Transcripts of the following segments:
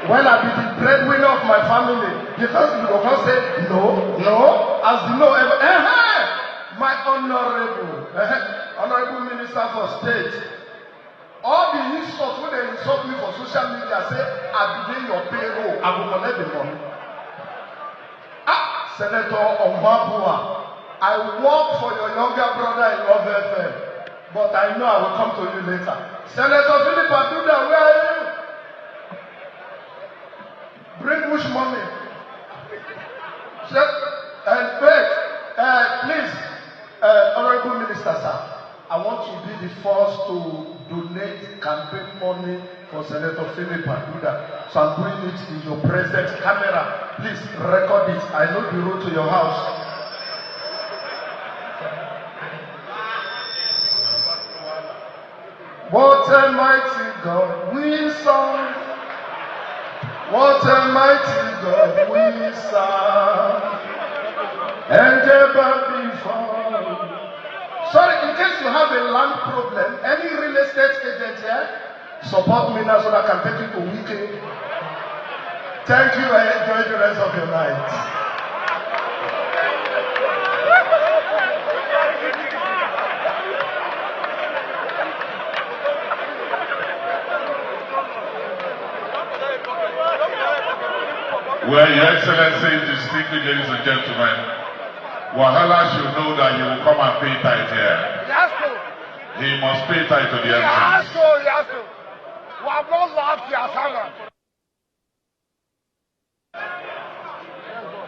When I be the breadwinner of my family, the first people will say, no, as the no ever, my honorable minister for state, all the insults when they insult me for social media, say, I begin your payroll, I will collect the money. Senator Omabua, I work for your younger brother in Love FM, but I know I will come to you later. Senator Philip Aduda, where are you? Bring which money? And wait, please, Honorable Minister, sir, I want to be the first to donate campaign money for Senator Philip Aduda. So I'm doing it in your present camera. Please record it. I know the road to your house. What a mighty God we serve. What a mighty God we serve. And ever before. Sorry, in case you have a land problem, any real estate agent here, support me now so that I can take it to weekly. Thank you and enjoy the rest of your night. Well, Your Excellency, distinguished ladies and gentlemen, Wahala should know that he will come and pay tithe here. He must pay tithe to the MCs. He has to. We have not lost the assignment.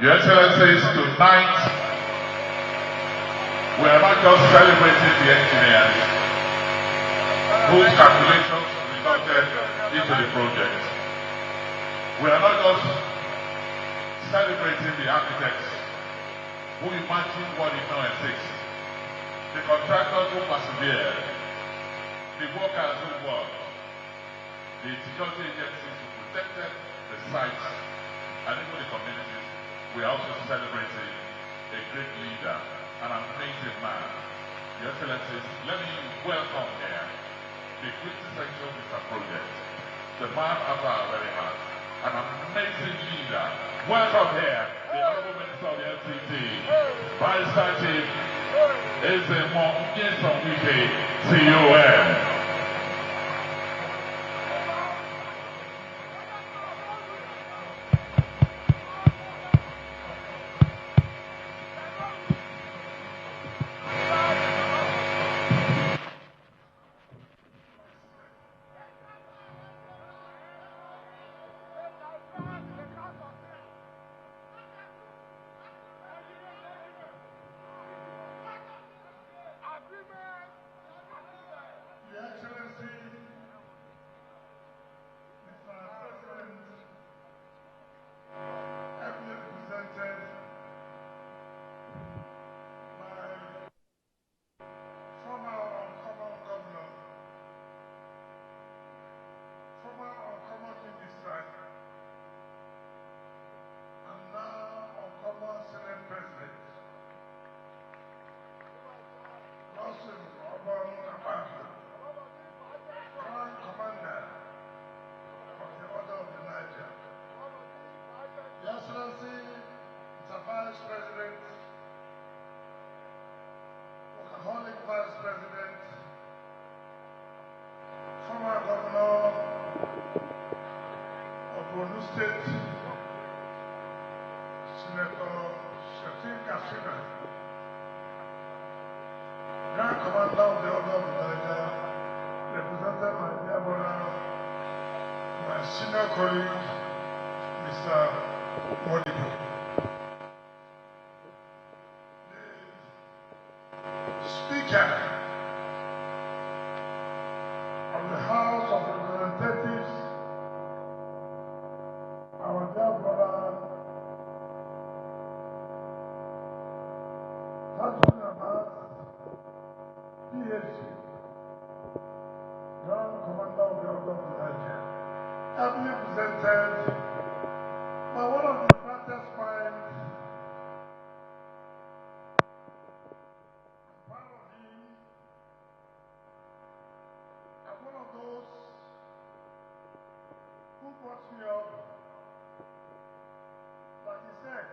Your Excellencies, tonight we are not just celebrating the engineers whose calculations resulted into the project. We are not just celebrating the architects who imagine what did not exist, the contractors who persevered, the workers who worked, the security agencies who protected the sites, and even the communities. We are also celebrating a great leader, an amazing man. Your Excellencies, let me welcome here the quintessential Mr. Project, the man after our very heart, an amazing leader. Welcome here, the Honorable Minister of the FCTA, Vice Chief Ezemo Nyesom-Wike, CON. Vice President, workaholic Vice President, former Governor of Borno State, Senator Shatin Kasina, Grand Commander of the Order of Niger, represented my dear brother, my senior colleague, Mr. Modibo. Speaker of the House of Representatives, our dear brother, Tajun Abbas, PhD, Grand Commander of the Order of Niger, ably presented by one of the brightest minds. One of those who brought me up, like he said,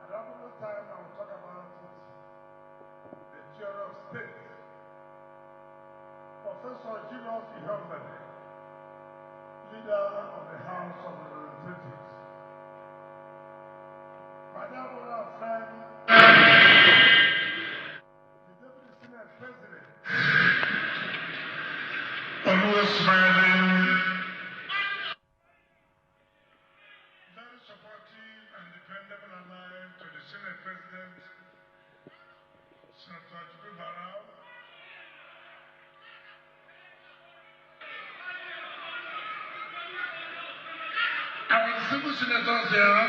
at another time I will talk about it, the theory of state. Professor Julius Ihonvene, leader of the House of Representatives. My dear brother and friend, the Deputy Senate President, always smiling, very supportive and dependable ally to the Senate President, Senator Jibril Barrow. Our civil senators here,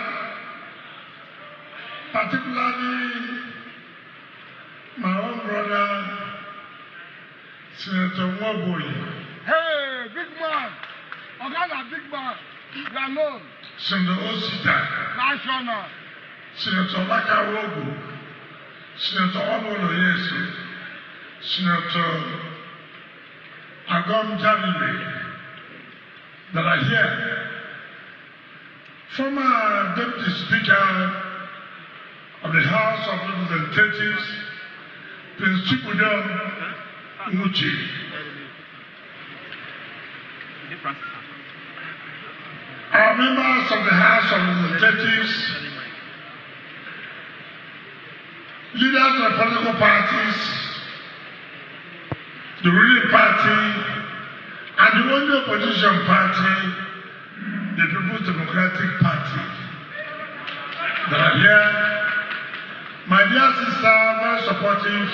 particularly my own brother, Senator Nwaboye. Hey, big man! Ogana, big man! You alone. Senator Osita. National. Senator Lakawogu. Senator Obolo Yesu. Senator Agom Jamile. That are here. Former Deputy Speaker of the House of Representatives, Prince Chibudom Umuchi. Our members of the House of Representatives, leaders of political parties, the ruling party, and the only opposition party, the People's Democratic Party, that are here. My dear sister, very supportive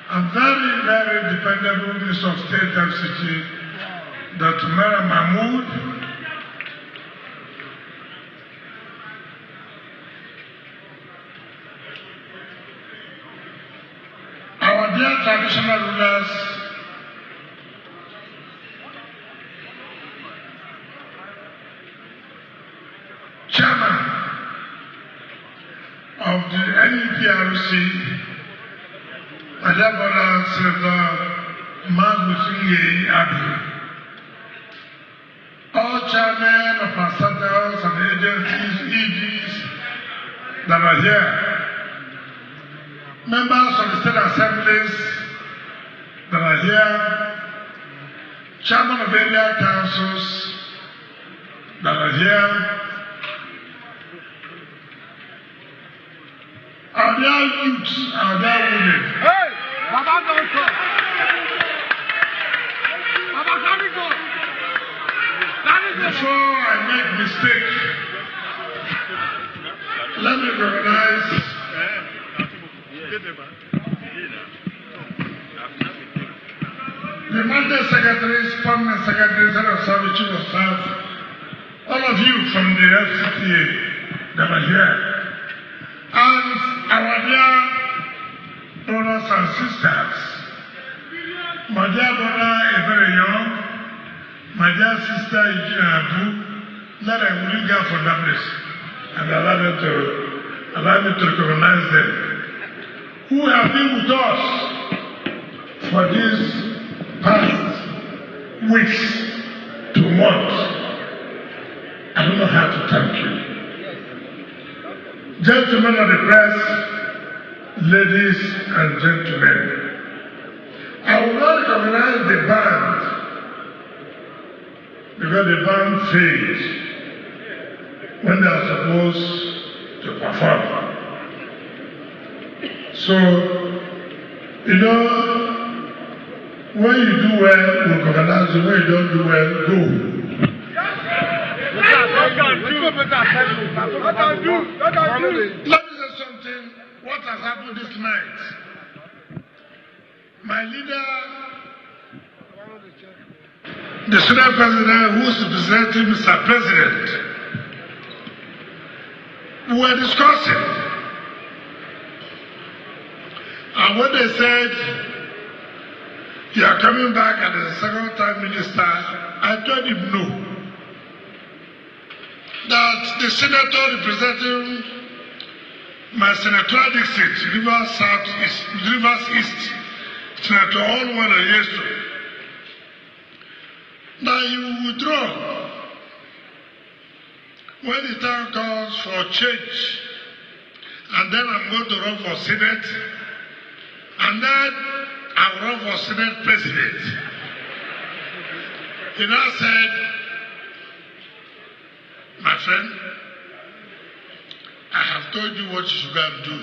and very, very dependable Minister of State FCT, Dr. Mera Mahmood. Our dear traditional rulers, Chairman of the NEPRC, my dear brother, Senator Magusinye Abi, all chairmen of our centers and agencies, EGs that are here, members of the state assemblies that are here, chairman of area councils that are here, our dear youths, our dear women. Hey! Baba don't talk. Baba, can we go? Before I make mistake, let me recognize the mandate secretaries, permanent secretaries, head of service, chief of staff, all of you from the FCTA that are here, and our dear brothers and sisters, my dear brother is very young, my dear sister Eugene Abu, let them really go for that place and allow me to recognize them, who have been with us for these past weeks to months. I don't know how to thank you. Gentlemen of the press, ladies and gentlemen, I will not recognize the band because the band failed when they are supposed to perform. So, you know, when you do well, we recognize you. When you don't do well, go. Let me say something. What has happened this night? My leader, the Senate President, who is representing Mr. President, we were discussing. And when they said, you are coming back as the second time minister, I told him no. That the senator representing my senatorial district, Rivers East, Senator Olwano Yesu, that you withdraw when the time comes for change, and then I'm going to run for Senate, and then I'll run for Senate President. He now said, my friend, I have told you what you should go and do.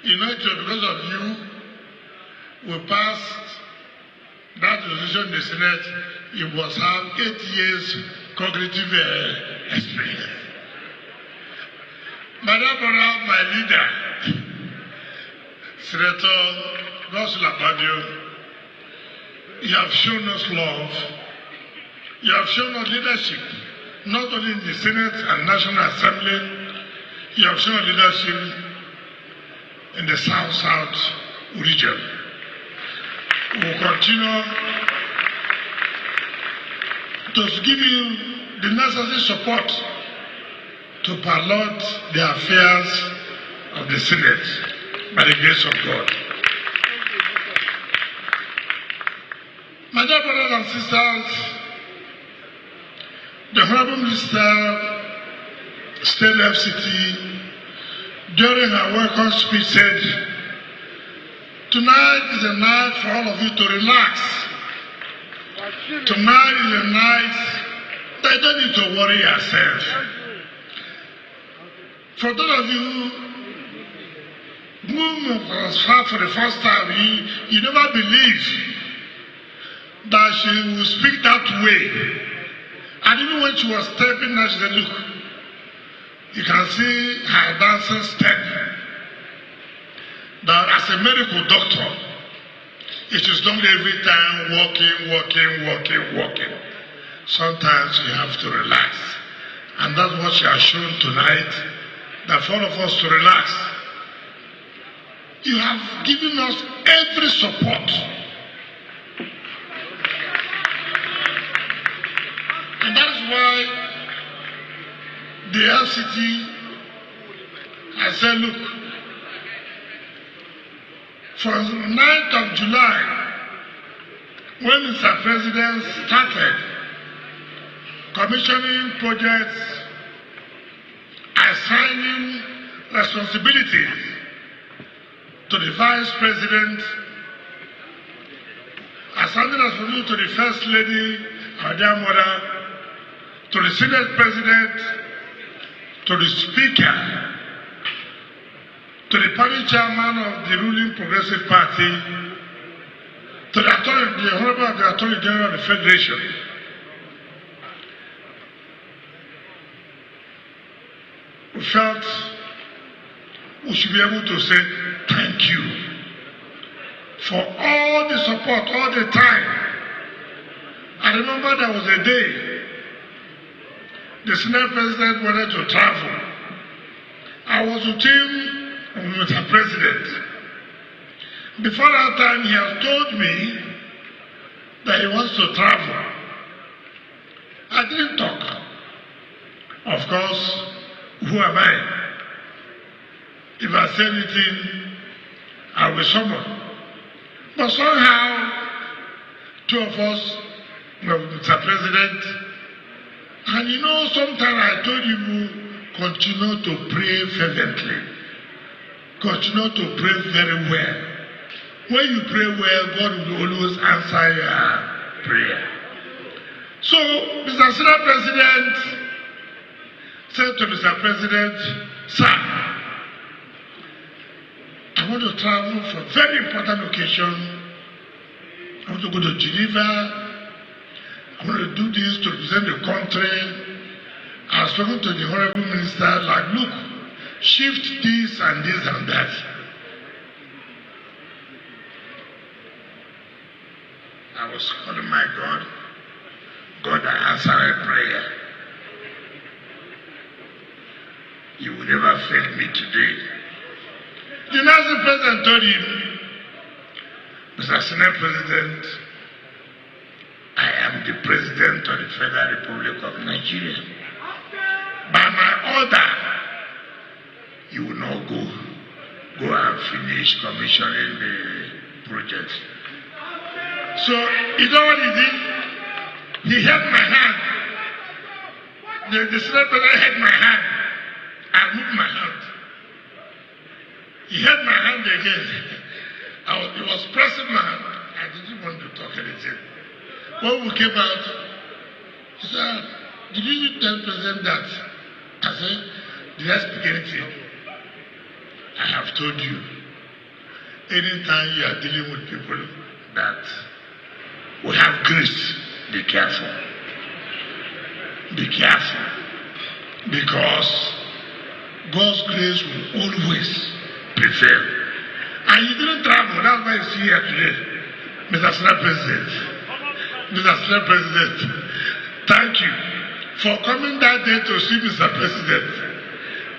You know, because of you, we passed that resolution in the Senate. You must have 8 years cognitive experience. My brother, my leader, Senator Gosula Badio, you have shown us love. You have shown us leadership, not only in the Senate and National Assembly. You have shown leadership in the South region. We will continue to give you the necessary support to pilot the affairs of the Senate by the grace of God. My dear brothers and sisters, the Honorable Minister, State FCT, during her welcome speech said, tonight is a night for all of you to relax. Tonight is a night that you don't need to worry yourself. For those of you who was far for the first time, you never believed that she would speak that way. And even when she was stepping out, she said, look, you can see her dancing step. That as a medical doctor, it is not every time walking. Sometimes you have to relax. And that's what she has shown tonight, that for all of us to relax. You have given us every support. And that is why the FCT has said, look, from the 9th of July, when Mr. President started commissioning projects, assigning responsibilities to the Vice President, assigning responsibility to the First Lady, our dear mother, to the Senate President, to the Speaker, to the party chairman of the ruling Progressive Party, to the Honorable Attorney General of the Federation. We felt we should be able to say thank you for all the support, all the time. I remember there was a day the Senate President wanted to travel. I was with him and with the President. Before that time, he has told me that he wants to travel. I didn't talk. Of course, who am I? If I say anything, I will summon. But somehow, two of us, Mr. President, and you know, sometimes I told you, continue to pray fervently. Continue to pray very well. When you pray well, God will always answer your prayer. So, Mr. Senate President said to Mr. President, sir, I want to travel for a very important occasion. I want to go to Geneva. I want to do this to represent the country. I was talking to the Honorable Minister, like, look, shift this and this and that. I was calling my God. God, I answered prayer. You will never fail me today. The National President told him, Mr. Senate President, I am the President of the Federal Republic of Nigeria. By my order, you will not go and finish commissioning the project. So, you know what he did? He held my hand. the Senate president held my hand. I moved my hand. He held my hand again. He was pressing my hand. I didn't want to talk anything. When we came out, he said, did you tell the president that? I said, did I speak anything? I have told you, anytime you are dealing with people that we have grace, be careful. Be careful. Because God's grace will always prevail. And you didn't travel, that's why you see here today. Mr. Senate President. Mr. Senate President, thank you for coming that day to see Mr. President.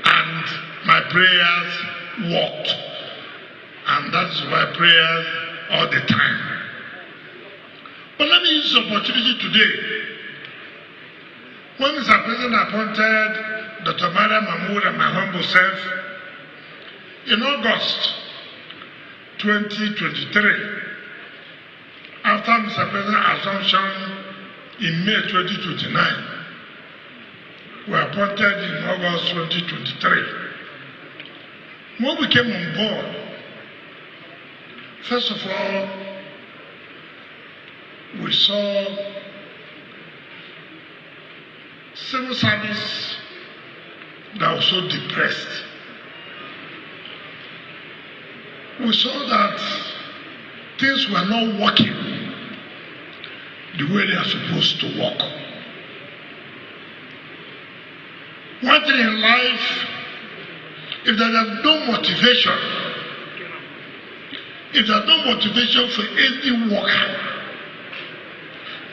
And my prayers worked. And that's why prayers all the time. But let me use this opportunity today. When Mr. President appointed Dr. Maria Mahmoud and my humble self in August 2023, after Mr. President's assumption in May 2029, we were appointed in August 2023. When we came on board, first of all, we saw civil service that was so depressed. We saw that things were not working the way they are supposed to work. One thing in life, if there is no motivation, if there is no motivation for any worker,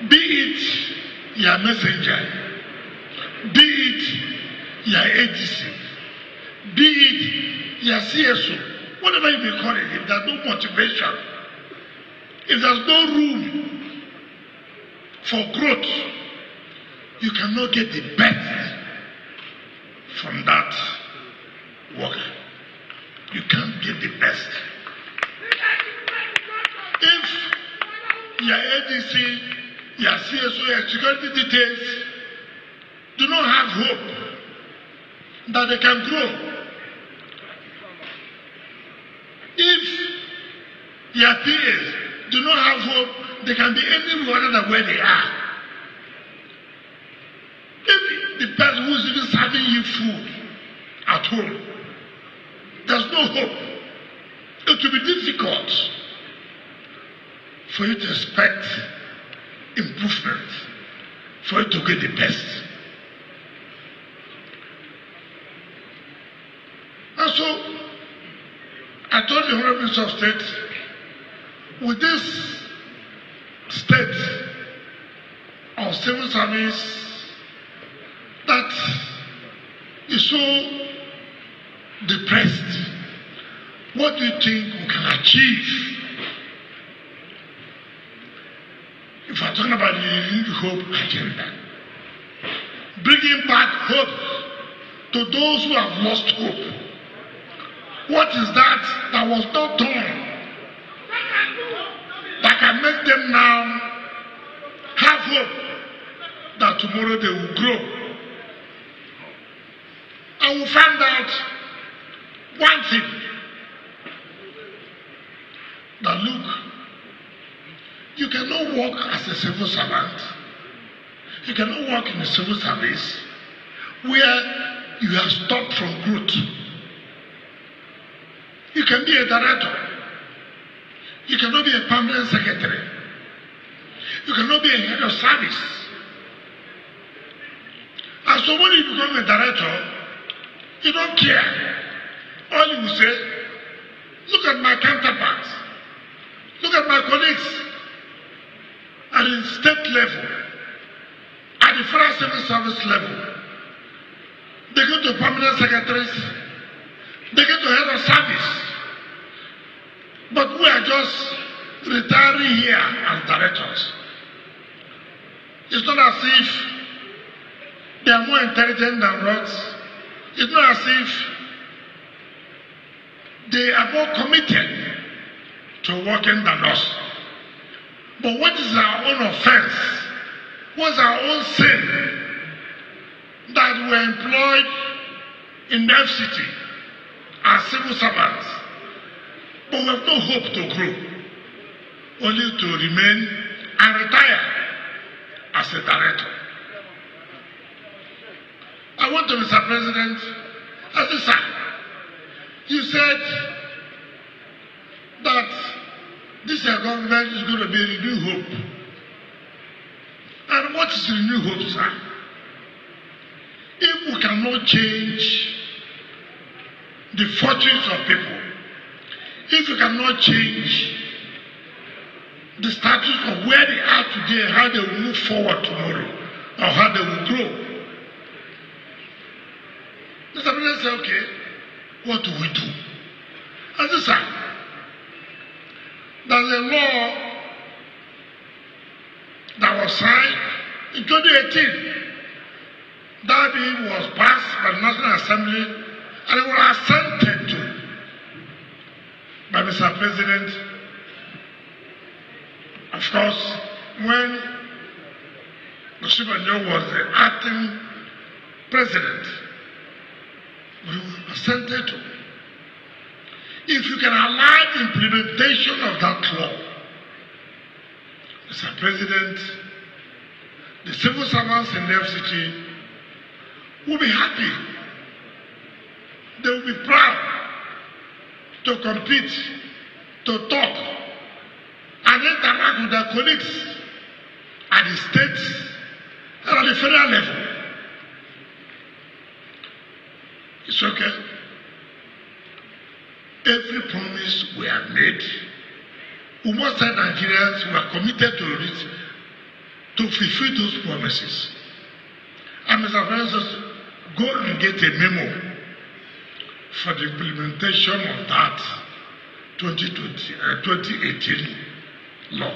be it your messenger, be it your ADC, be it your CSO, whatever you may call it, if there's no motivation, if there's no room for growth, you cannot get the best from that worker. You can't get the best. If your ADC, your CSO, your security details do not have hope that they can grow, if your PAs do not have hope they can be anywhere than where they are, if the person who is even serving you food at home, there's no hope, it will be difficult for you to expect improvement, for you to get the best. And so, I told the Honorable Minister of State, with this state of civil service that is so depressed, what do you think we can achieve? If I'm talking about the Renewed Hope agenda, bringing back hope to those who have lost hope. What is that was not done that can make them now have hope that tomorrow they will grow? And we found out one thing, that look, you cannot work as a civil servant, you cannot work in the civil service where you are stopped from growth. You can be a director. You cannot be a permanent secretary. You cannot be a head of service. And so when you become a director, you don't care. All you will say, look at my counterparts. Look at my colleagues at the state level, at the federal civil service level. They go to permanent secretaries. They get to head of service. But we are just retiring here as directors. It's not as if they are more intelligent than us. It's not as if they are more committed to working than us. But what is our own offense? What's our own sin were employed in the FCT as civil servants, but we have no hope to grow, only to remain and retire as a director. I want to, Mr. President, as a sir, you said that this government is going to be a renewed hope. And what is renewed hope, sir? If we cannot change the fortunes of people, if we cannot change the status of where they are today and how they will move forward tomorrow, or how they will grow, Mr. President said, okay, what do we do? As I said, there's a law that was signed in 2018. That bill was passed by the National Assembly and it was assented to by Mr. President. Of course, when Oshibanjo was the acting president, we assented to. If you can allow the implementation of that law, Mr. President, the civil servants in the FCT will be happy. They will be proud to compete, to talk, and interact with their colleagues at the state and at the federal level. It's okay. Every promise we have made, we must tell Nigerians we are committed to it, to fulfill those promises. And Mr. President, go and get a memo for the implementation of that 2018 law.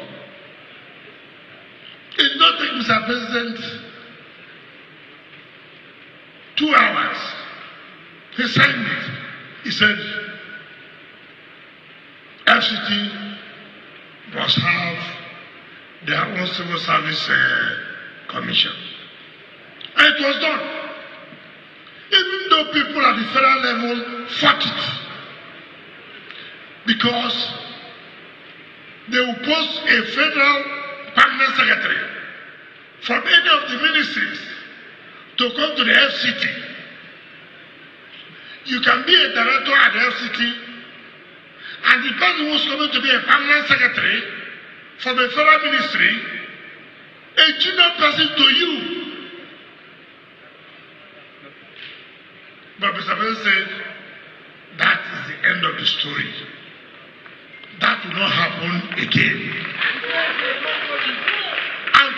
It did not take Mr. President 2 hours. He signed it. He said, FCT must have their own civil service commission. And it was done. Even though people at the federal level fought it, because they will post a federal permanent secretary from any of the ministries to come to the FCT. You can be a director at the FCT, and the person who's coming to be a permanent secretary from a federal ministry, a junior person to you. But Mr. President said, that is the end of the story. That will not happen again. And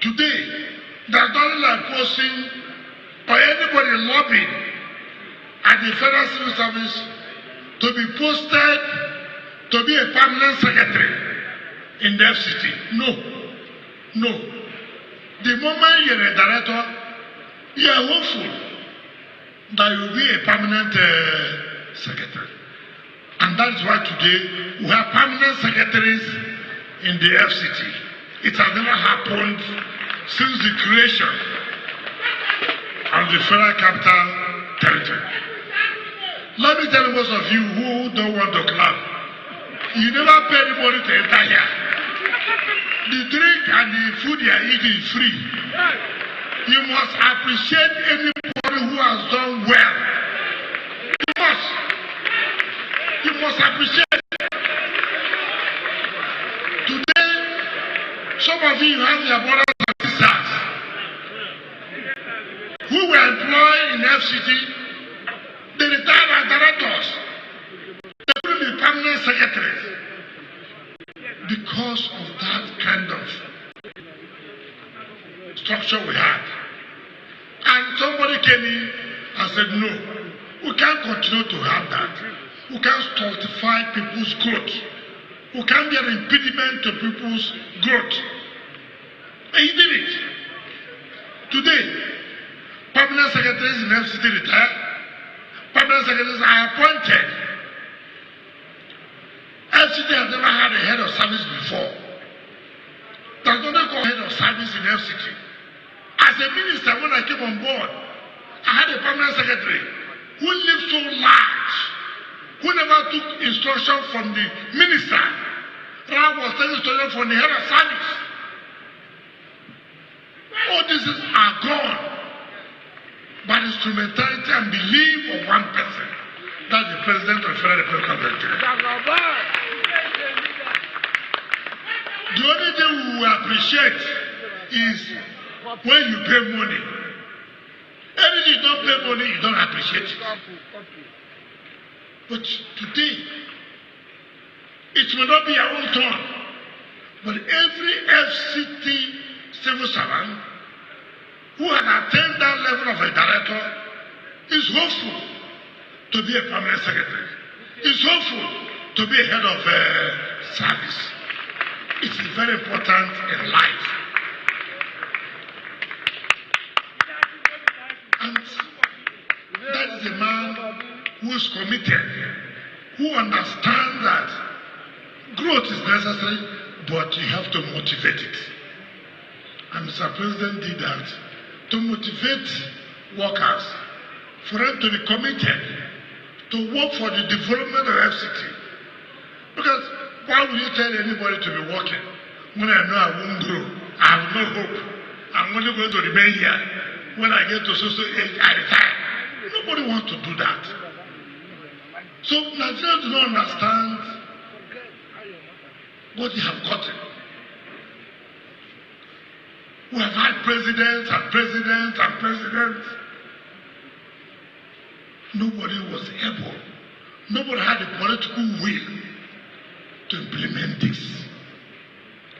today, there's nothing like posting or anybody lobbying at the Federal Civil Service to be posted to be a permanent secretary in the FCT. No. The moment you're a director, you are hopeful that you will be a permanent secretary. And that is why today we have permanent secretaries in the FCT. It has never happened since the creation of the Federal Capital Territory. Let me tell most of you who don't want to clap, you never pay anybody to enter here. The drink and the food you are eating is free. You must appreciate anybody who has done well. You must appreciate. Today, some of you have your brothers and sisters who were employed in FCT. They retired as directors. They will be permanent secretaries because of that kind of structure we had. And somebody came in and said, no, we can't continue to have that. We can't stultify people's growth. We can't be an impediment to people's growth. And he did it. Today, permanent secretaries in FCT retired. Permanent secretaries are appointed. FCT has never had a head of service before. There's nothing called head of service in FCT. a minister, when I came on board, I had a permanent secretary who lived so large, who never took instruction from the minister, rather was taking instruction from the head of service. All these are gone by the instrumentality and belief of one person. That's the President of the Federal Republic of Nigeria. The only thing we will appreciate is when you pay money. Anything you don't pay money, you don't appreciate it. But today, it will not be our own turn. But every FCT civil servant who has attained that level of a director is hopeful to be a permanent secretary, is hopeful to be a head of service. It is very important in life. And that is a man who is committed, who understands that growth is necessary, but you have to motivate it. And Mr. President did that to motivate workers, for them to be committed to work for the development of FCT. Because why would you tell anybody to be working when I know I won't grow? I have no hope. I'm only going to remain here. When I get to social age, I retire. Nobody wants to do that. So Nigerians do not understand what they have gotten. We have had presidents and presidents and presidents. Nobody was able. Nobody had the political will to implement this.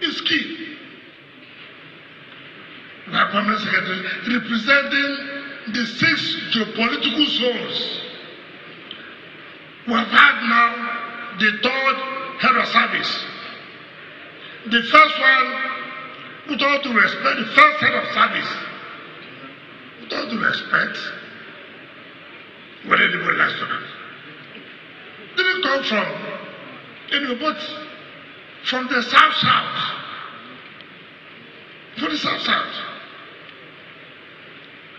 It's key. We have permanent secretary representing the 6 geopolitical zones. We have had now the 3rd head of service. The first one, with all due respect, the first head of service, with all due respect, whether anybody likes to know, didn't come from but from the South. From the South.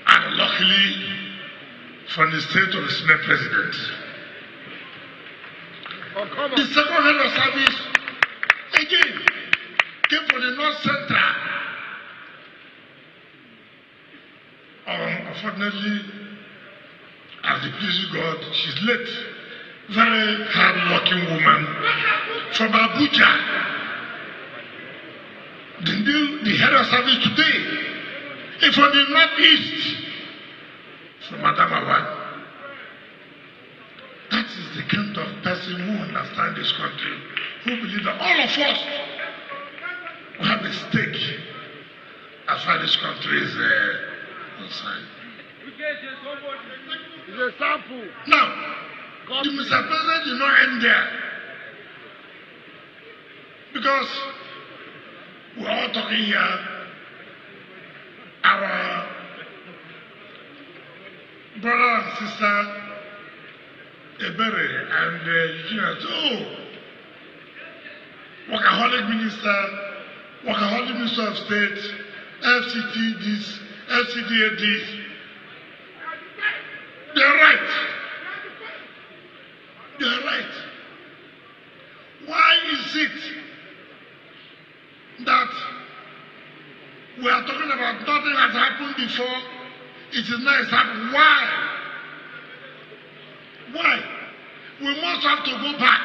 And luckily, from the state of the Senate President. The second head of service, again, came from the North Central. Unfortunately, as it pleases God, she's late. Very hard-working woman from Abuja. The head of service today is from the Northeast, from Madam Awan. That is the kind of person who understands this country, who believes that all of us will have a stake as far as this country is concerned. It's a sample. Now, the Mr. President did not end there. Because we're all talking here, our brother and sister Ebere and Eugenia said, oh, workaholic minister of state, FCT this, FCTA this. They're right. They're right. Why is it that we are talking about nothing has happened before? It is now happening. Why? Why? We must have to go back.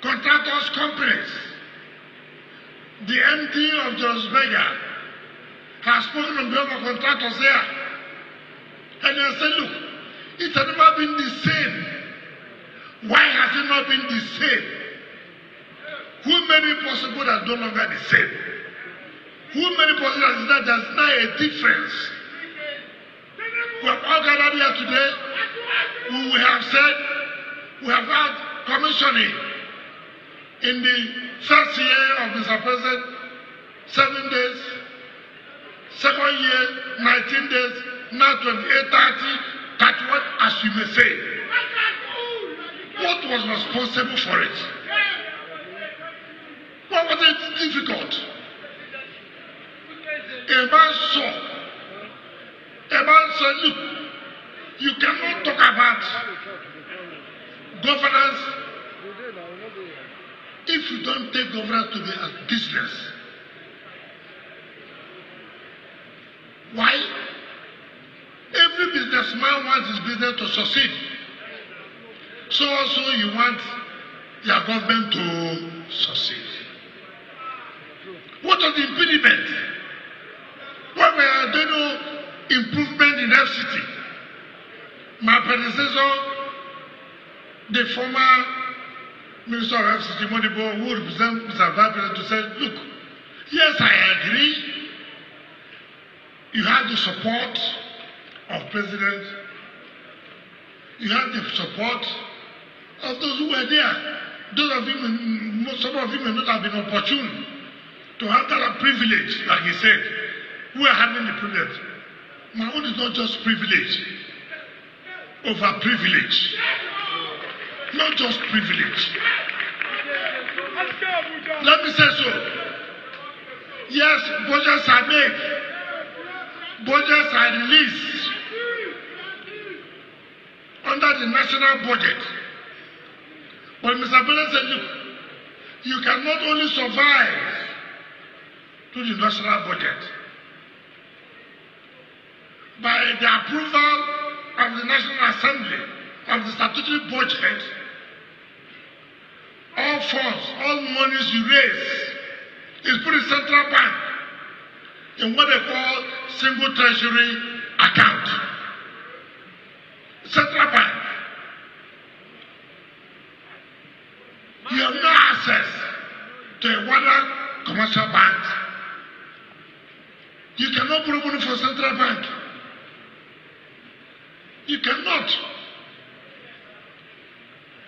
Contractors, companies. The MD of Johannesburg has spoken on behalf of contractors here. And they said, look, it has never been the same. Why has it not been the same? Who made it possible that no longer the same? Who made it possible that there's now a difference? We have all gathered here today. We have said, we have had commissioning in the first year of Mr. President, 7 days, second year, 19 days, now 28, 30, 31, as you may say. What was responsible for it? What was it difficult? A a man said, look, you cannot talk about governance if you don't take governance to be a business. Why? Every businessman wants his business to succeed. So also you want your government to succeed. What are the impediment? When we are doing improvement in FCT, my predecessor, the former Minister of FCT, Modibo, who represents Mr. Vice President, to say, look, yes, I agree. You have the support of President. You have the support of those who were there. Those of you, some of you may not have been opportune to have that privilege, like he said. We are having the privilege. My own is not just privilege, over privilege. Not just privilege. Let me say so. Yes, budgets are made. Budgets are released under the national budget. But Mr. President said, look, you cannot only survive through the national budget. By the approval of the National Assembly of the statutory budget, all funds, all monies you raise is put in central bank in what they call single treasury account. Central bank. You have no access to a wider commercial bank. You cannot borrow money from central bank. You cannot.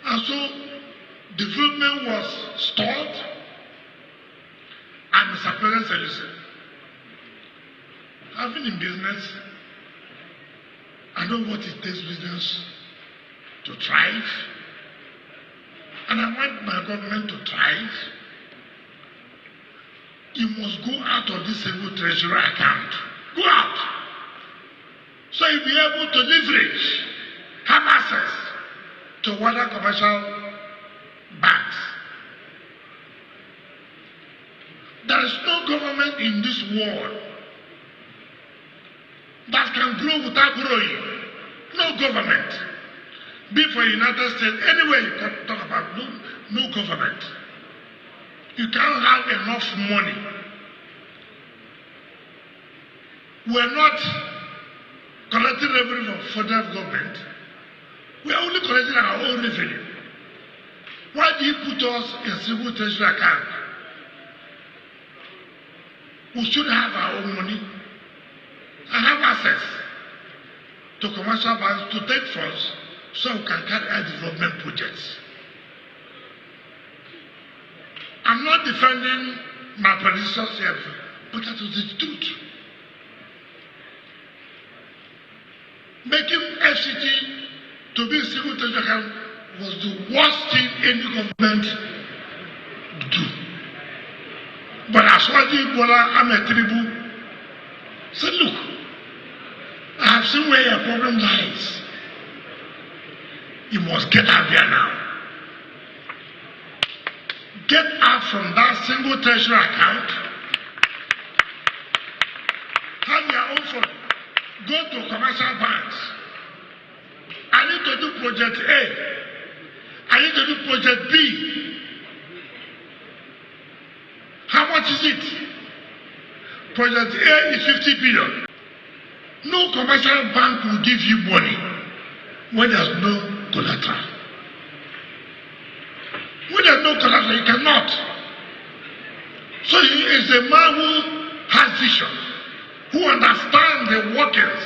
And so development was stalled. And Mr. President said, listen, I've been in business. I know what it takes business to thrive. And I want my government to thrive. You must go out of this single treasury account. Go out. So you'll be able to leverage, have access to wider commercial banks. There is no government in this world that can grow without growing. No government. Be for United States, anywhere you can talk about, no government. You can't have enough money. We're not collecting revenue from federal government. We are only collecting our own revenue. Why do you put us in single treasury account? We should have our own money and have access to commercial banks to take funds so we can carry out development projects. I'm not defending my predecessors here, but that was the truth. Making FCT to be a single treasury account was the worst thing any government do. But Aswadi Bola Ahmed Tinubu said, look, I have seen where your problem lies. You must get out there now. Get out from that single treasury account. Have your own fund. Go to commercial banks. I need to do project A. I need to do project B. How much is it? Project A is 50 billion. No commercial bank will give you money when there's no collateral. When there's no collateral, you cannot. So he is a man who has vision, who understands the workings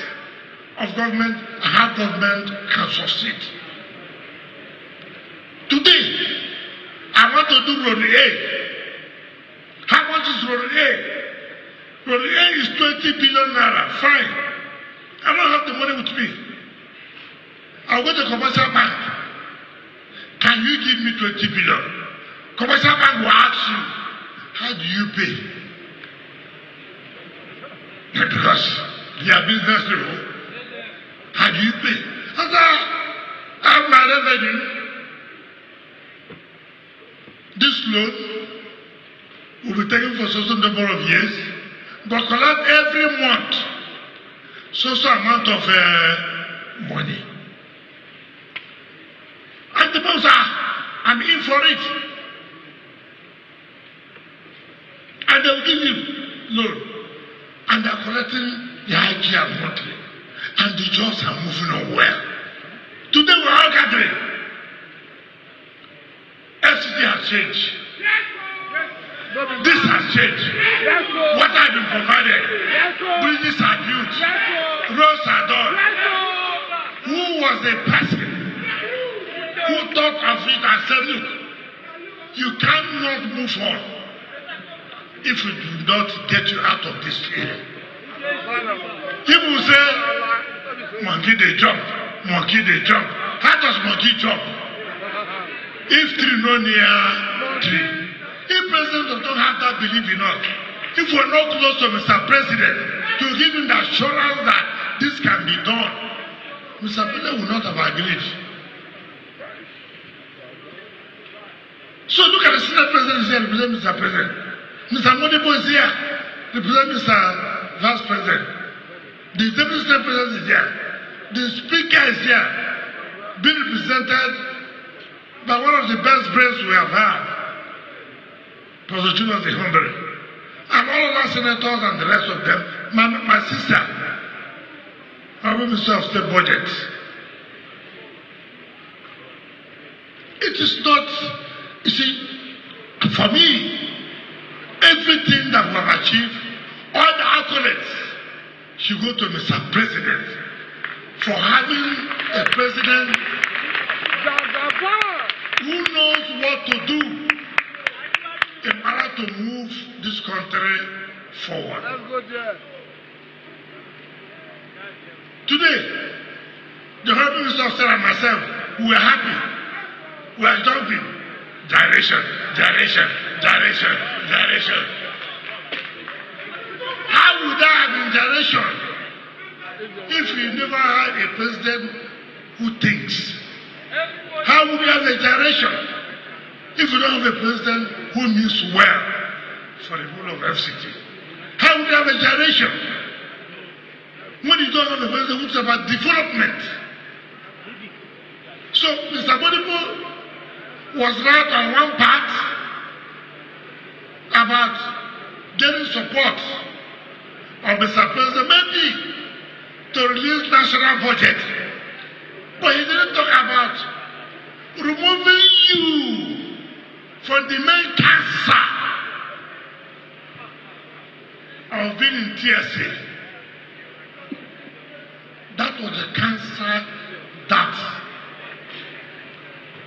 of government and how government can succeed. Today, I want to do Road A. How much is Road A? Road A is 20 billion naira. Fine. I don't have the money with me. I'll go to commercial bank. Can you give me 20 billion? Commercial bank will ask you, how do you pay? Because they are business people. How do you pay? I have my revenue. This loan will be taken for so number of years, but collect every month so amount of money. And the people say, I'm in for it. And they will give you loan. And they are collecting the IGR monthly. And the jobs are moving on well. Today we are all gathering. FCTA has changed. This has changed. Water has been provided. Bridges are built. Roads are done. Who was the person who thought of it and said, look, you cannot move on if we do not get you out of this area? People say, monkey they jump, monkey they jump. How does monkey jump? If tree no near tree. If president don't have that belief in us, if we're not close to Mr. President to give him the assurance that this can be done, Mr. President will not have agreed. So look at the Senate President is here, represent Mr. President. Mr. Modibo is here, represent Mr. Vice President. The Deputy Senate President is here. The Speaker is here, being represented by one of the best brains we have had, Professor Julius the Humble, and all other senators and the rest of them. My sister, our Minister of State Budget. It is not, you see, for me, everything that we have achieved, all the accolades, should go to Mr. President for having a president who knows what to do in order to move this country forward. Today, the Honorable Minister of State and myself, we are happy. We are jumping. Direction, direction, direction, direction. How would that have been direction if we never had a president who thinks? How would we have a direction if we don't have a president who means well for the rule of FCT? How would we have a generation when you don't have a president who's about development? So Mr. Modibo was right on one part about getting support of Mr. President, maybe to release national budget, but he didn't talk about removing you from the main cancer of being in TSA. That was the cancer that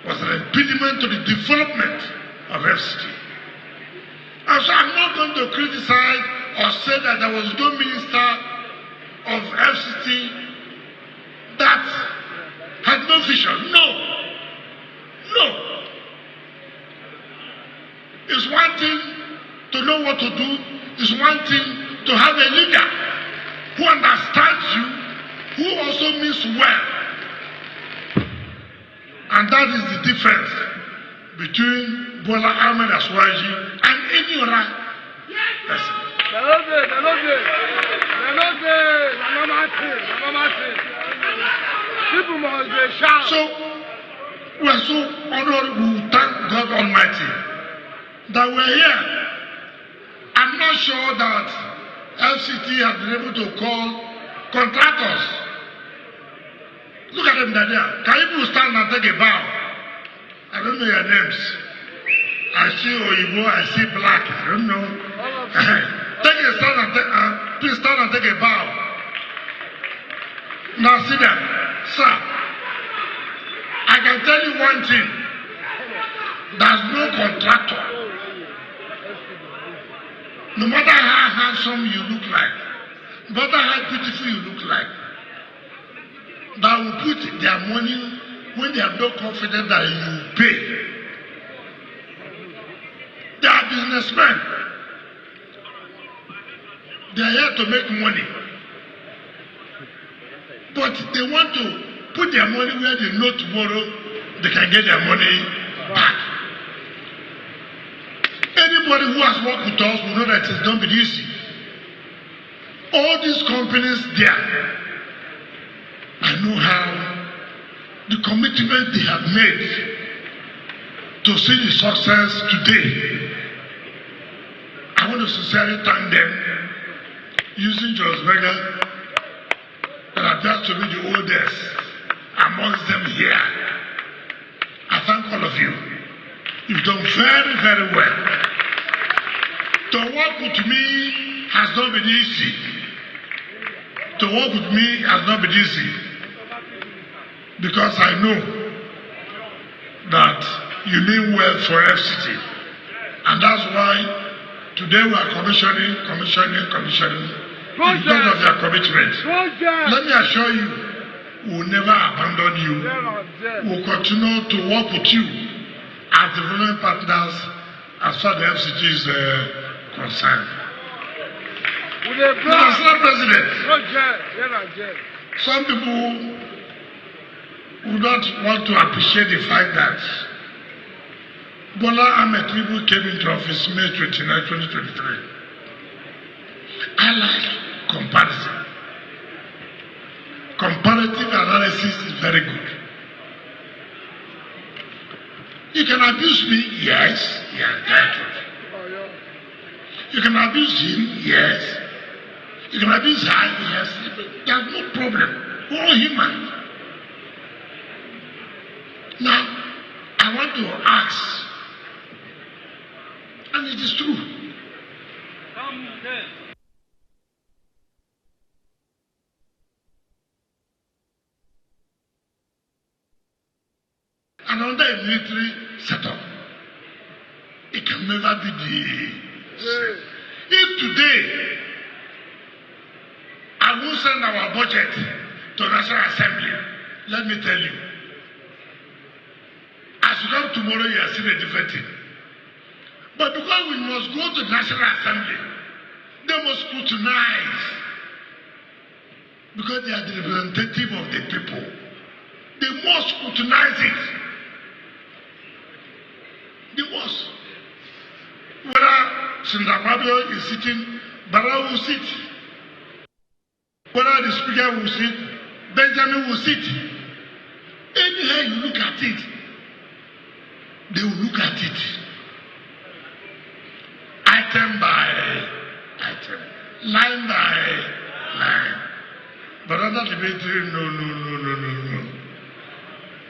was an impediment to the development of FCT. And so I'm not going to criticize or say that there was no minister of FCT that had no vision. No. No. It's one thing to know what to do. It's one thing to have a leader who understands you, who also means well. And that is the difference between Bola Ahmed Aswaji and any other person. So, we are so honored, we thank God Almighty that we're here. I'm not sure that FCT has been able to call contractors. Look at them there. Can you stand and take a bow? I don't know your names. I see Oyibo, I see Black. I don't know. Take a stand and please stand and take a bow. Now sit down, sir. I can tell you one thing. There's no contractor. No matter how handsome you look like, no matter how beautiful you look like, that will put their money when they have no confidence that you will pay. They are businessmen. They are here to make money. But they want to put their money where they know tomorrow they can get their money back. Anybody who has worked with us will know that it's not been easy. All these companies there, I know how the commitment they have made to see the success today. I want to sincerely thank them, using George Berger, that appears to be the oldest amongst them here. I thank all of you. You've done very, very well. To work with me has not been easy. To work with me has not been easy. Because I know that you mean well for FCT. And that's why today we are commissioning. Because of their commitment. Let me assure you, we will never abandon you. We will continue to work with you as development partners as far as the FCT is concerned. Mr. President, some people would not want to appreciate the fact that Bola Ahmed Tinubu came into office May 29, 2023. I like comparison. Comparative analysis is very good. You can abuse me, yes, you are entitled. You can abuse him, yes. You can abuse her, yes. There's no problem. We're all human. Now, I want to ask, and it is true. And under a military setup, it can never be the same. If today I will send our budget to National Assembly, let me tell you, as you come tomorrow, you are seeing a different thing. But because we must go to the National Assembly, they must scrutinize. Because they are the representative of the people. They must scrutinize it. They must. Whether Senator Fabio is sitting, Barra will sit. Whether the Speaker will sit, Benjamin will sit. Anyhow you look at it, they will look at it. Item by item. Line by line. But other debate, no.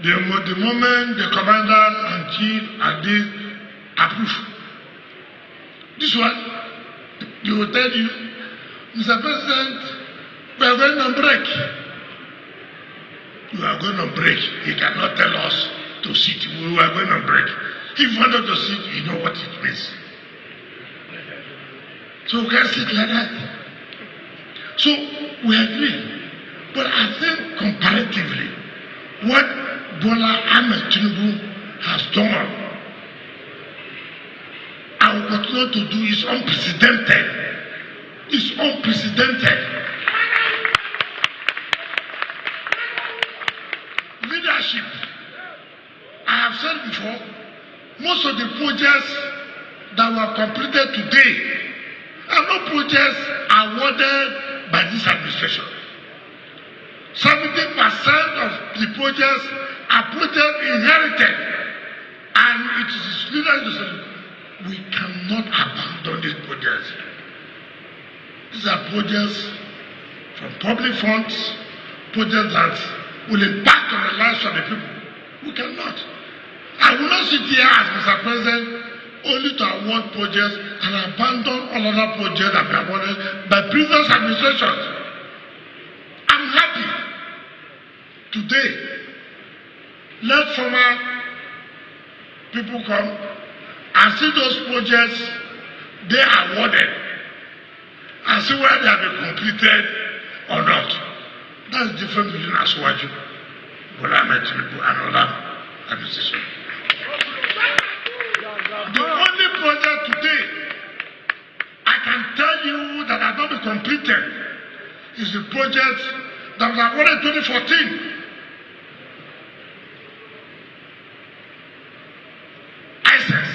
The moment the commander-in-chief and this approve, this one, they will tell you, Mr. President, we are going on break. You are going on break. He cannot tell us to sit. We are going on break. If you wanted to sit, you know what it means. So we can sit like that. So we agree. But I think comparatively, what Bola Ahmed Tinubu has done, I will continue to do is unprecedented. It's unprecedented. Leadership. I have said before, most of the projects that were completed today are not projects awarded by this administration. 70% of the projects are projects inherited, and it is leadership. We cannot abandon these projects. These are projects from public funds, projects that will impact on the lives of the people. We cannot. I will not sit here as Mr. President only to award projects and abandon all other projects that were awarded by previous administrations. I'm happy today. Let former people come and see those projects they are awarded and see whether they have been completed or not. That's different between Aswaju, Bola Ahmed Tinubu, and other administration. The only project today I can tell you that has not been completed is the project that was awarded in 2014. ISIS.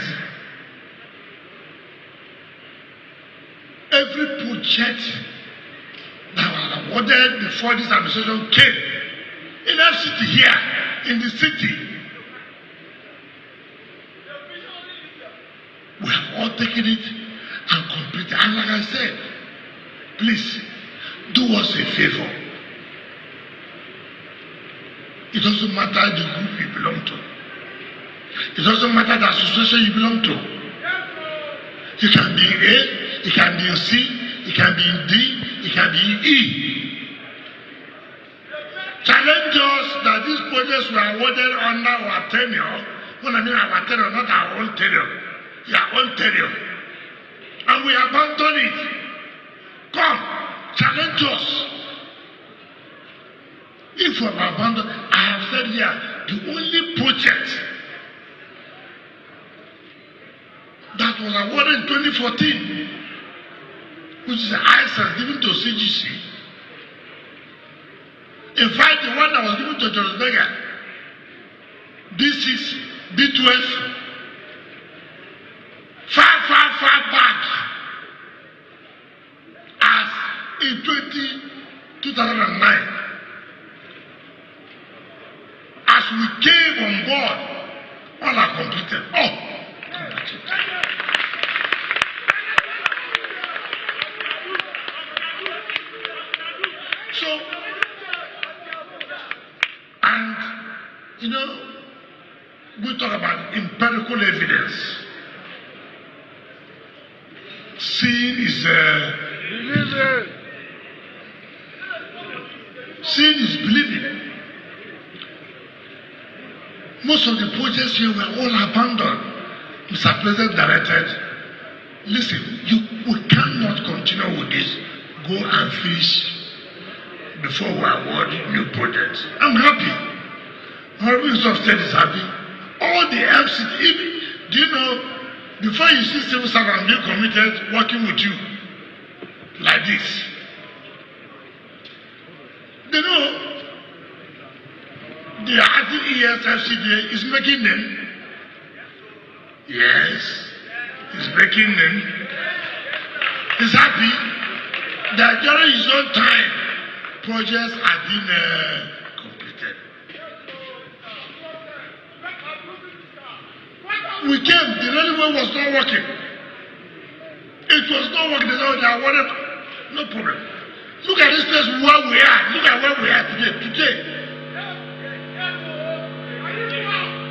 Every project that was awarded before this administration came in FCT here, in the city, we have all taken it and completed. And like I said, please do us a favor. It doesn't matter the group you belong to. It doesn't matter the association you belong to. You can be in A, you can be in C, you can be in D, you can be in E. Challenge us that these projects were awarded under our tenure. When I mean our tenure, not our own tenure. Your own tenure. And we abandon it. Come, challenge us. If we have abandoned, I have said here, the only project that was awarded in 2014, which is the ISIS given to CGC. In fact, the one that was given to Jonas Berger, B6, B12, far back, as in 2009, as we came on board, all are completed. So, and you know, we talk about empirical evidence. Seeing is seeing is believing. Most of the projects here were all abandoned. Mr. President directed, listen, we cannot continue with this. Go and finish before we award new projects. I'm happy. Honorable Minister of State is happy. All the FCT, even, do you know, before you see civil servants being committed working with you like this, they know the FCTA is making them. Yes, he's making them. He's happy that during his own time, projects have been completed. We came, the railway was not working. It was not working. They awarded, no problem. Look at this place where we are. Look at where we are today.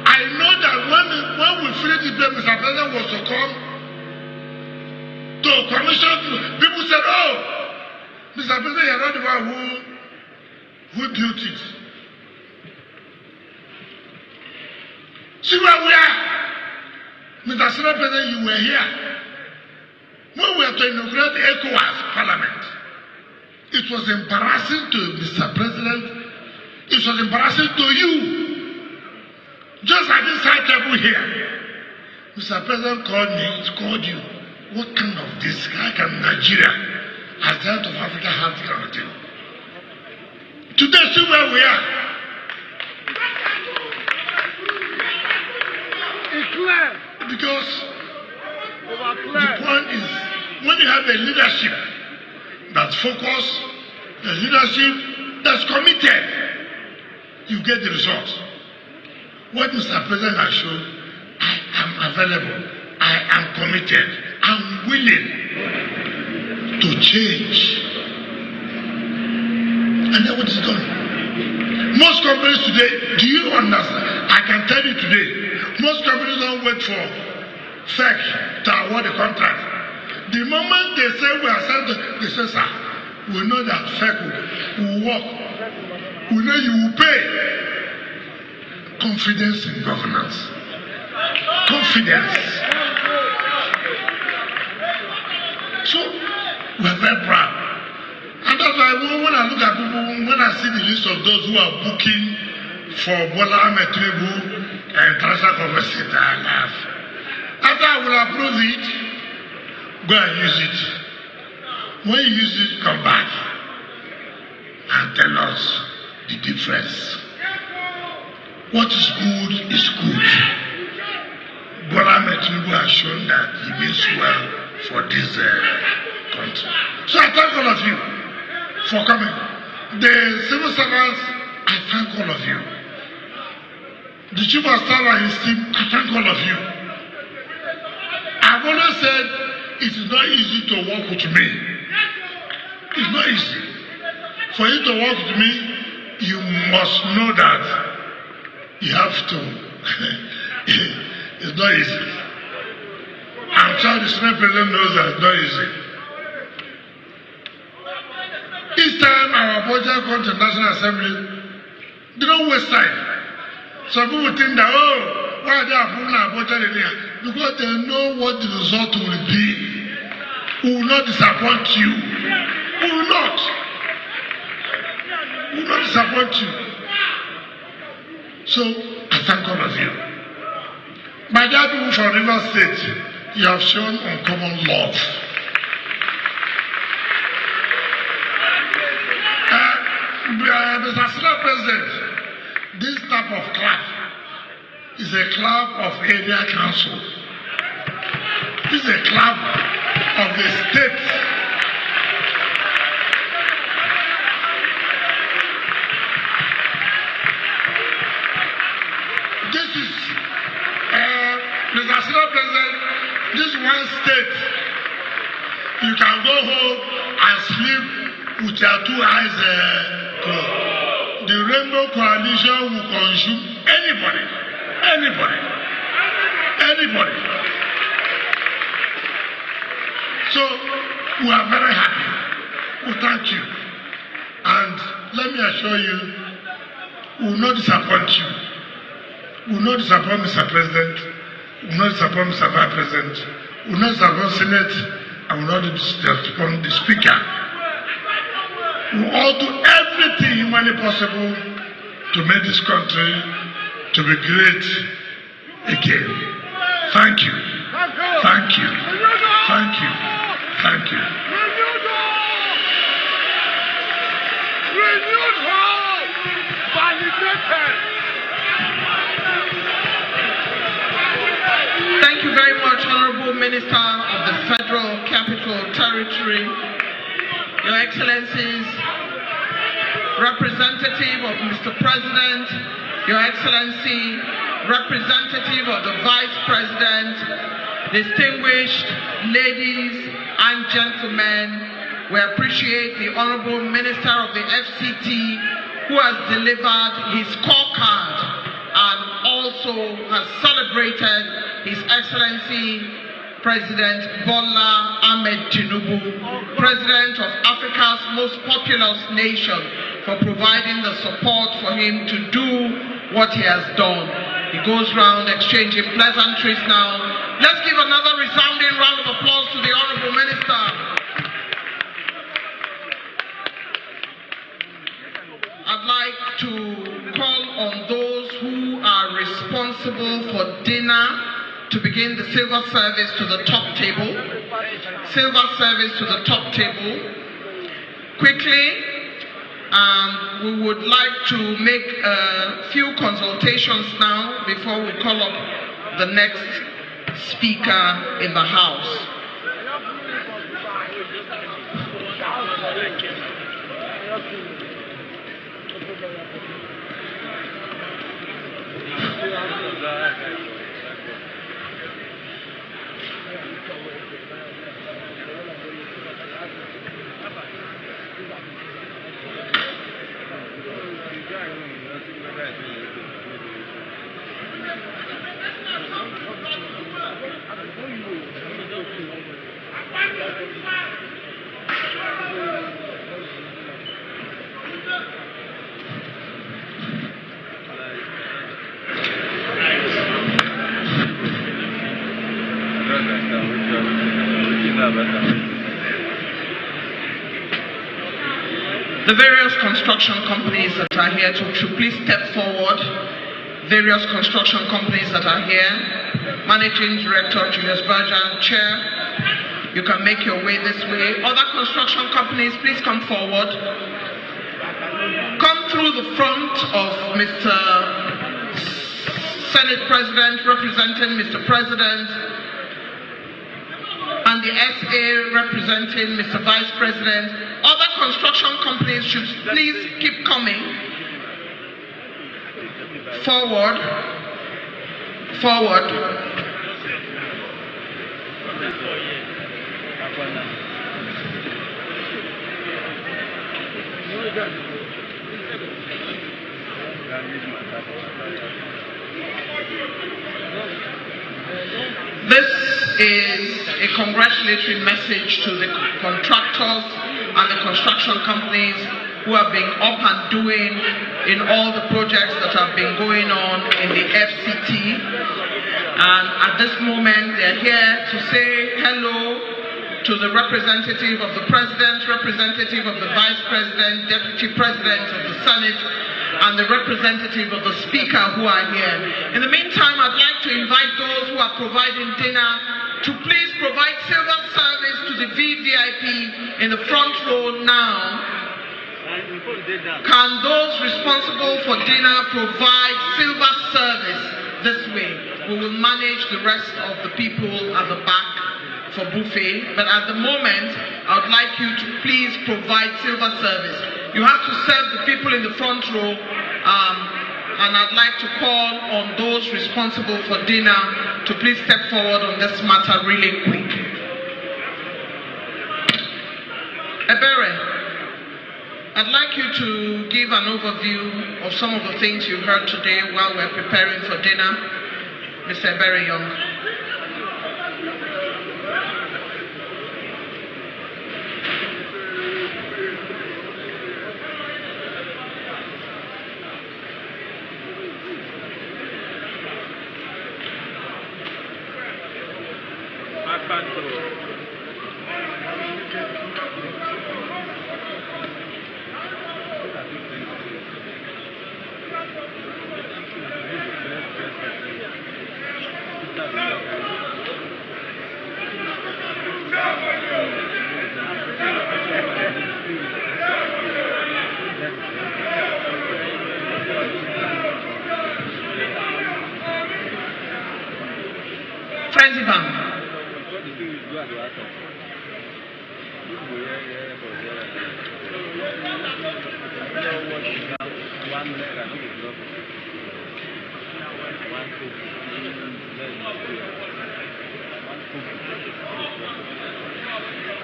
I know that when we finished the place, Mr. President was to come to commission. People said, oh, Mr. President, you're not the one who built it. See where we are. Mr. Senate President, you were here. When we were to inaugurate ECOWAS Parliament, it was embarrassing to Mr. President. It was embarrassing to you. Just like this side table here. Mr. President called you. What kind of this guy can Nigeria, as the head of Africa, have this kind of thing? Today, see where we are. It's clear. Because the point is, when you have a leadership that's focused, the leadership that's committed, you get the results. What Mr. President has shown, I am available, I am committed, I'm willing to change. And then what is done? Most companies today, do you understand? I can tell you today, most companies don't wait for FEC to award the contract. The moment they say we are sent, they say, sir, we know that FEC will work. We know you will pay. Confidence in governance. Confidence. So, we're very proud. And that's why when I look at people, when I see the list of those who are booking for Bola Ahmed Tinubu and International Conference Center, I laugh. After I will approve it, go and use it. When you use it, come back and can tell us the difference. What is good is good. Bola Ahmed Tinubu has shown that he means well for this country. So I thank all of you for coming. The civil servants, I thank all of you. The chief of staff and his team, I thank all of you. I've always said it is not easy to work with me. It's not easy. For you to work with me, you must know that you have to. It's not easy. I'm sure the Senate President knows that it's not easy. Each time our budget comes to the National Assembly, they don't waste time. Some people think that, oh, why are they approving our budget in here? Because they know what the result will be. We will not disappoint you. We will not. We will not disappoint you. So, I thank all of you. My dear people from River State, you have shown uncommon love. Mr. Senate President, this type of club is a club of area council. This is a club of the state. This is, Mr. Senate President, this is one state. You can go home and sleep with your two eyes closed. The Rainbow Coalition will consume anybody. So we are very happy. We thank you. And let me assure you, we will not disappoint you. We will not disappoint Mr. President. We will not disappoint Mr. Vice President. We will not disappoint Senate. And we will not disappoint the Speaker. We will all do everything humanly possible to make this country to be great again. Thank you. Thank you. Thank you. Thank you. Renewed hope! Validated! Thank you very much, Honorable Minister of the Federal Capital Territory, Your Excellencies, Representative of Mr. President, Your Excellency, Representative of the Vice President, distinguished ladies and gentlemen, we appreciate the Honorable Minister of the FCT who has delivered his scorecard and also has celebrated His Excellency President Bola Ahmed Tinubu, President of Africa's most populous nation, for providing the support for him to do what he has done. He goes round exchanging pleasantries now. Let's give another resounding round of applause to the Honorable Minister. I'd like to call on those who are responsible for dinner to begin the silver service to the top table. Silver service to the top table. Quickly, we would like to make a few consultations now before we call up the next speaker in the House. The various construction companies that are here to please step forward. Various construction companies that are here. Managing Director Julius Berger, Chair. You can make your way this way. Other construction companies, please come forward. through the front of Mr. Senate President, representing Mr. President, and the SA representing Mr. Vice President. Other construction companies should please keep coming forward. This is a congratulatory message to the contractors and the construction companies who have been up and doing in all the projects that have been going on in the FCT. And at this moment, they're here to say hello to the representative of the President, representative of the Vice President, Deputy President of the Senate, and the representative of the Speaker who are here. In the meantime, I'd like to invite those who are providing dinner to please provide silver service to the VVIP in the front row now. Can those responsible for dinner provide silver service this way? We will manage the rest of the people at the back for buffet, but at the moment, I would like you to please provide silver service. You have to serve the people in the front row, and I'd like to call on those responsible for dinner to please step forward on this matter really quick. Ebere, I'd like you to give an overview of some of the things you heard today while we're preparing for dinner. Mr. Ebere Young.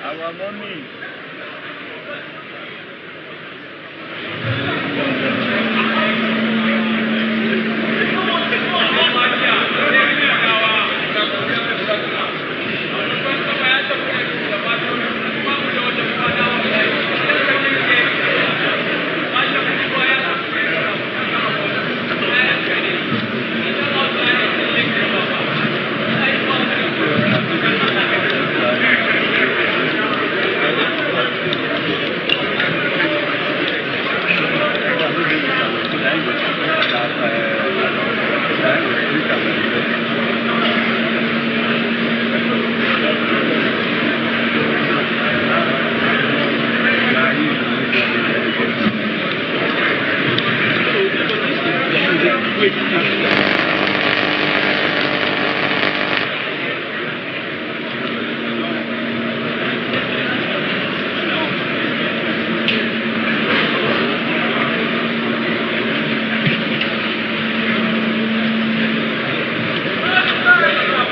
Our money.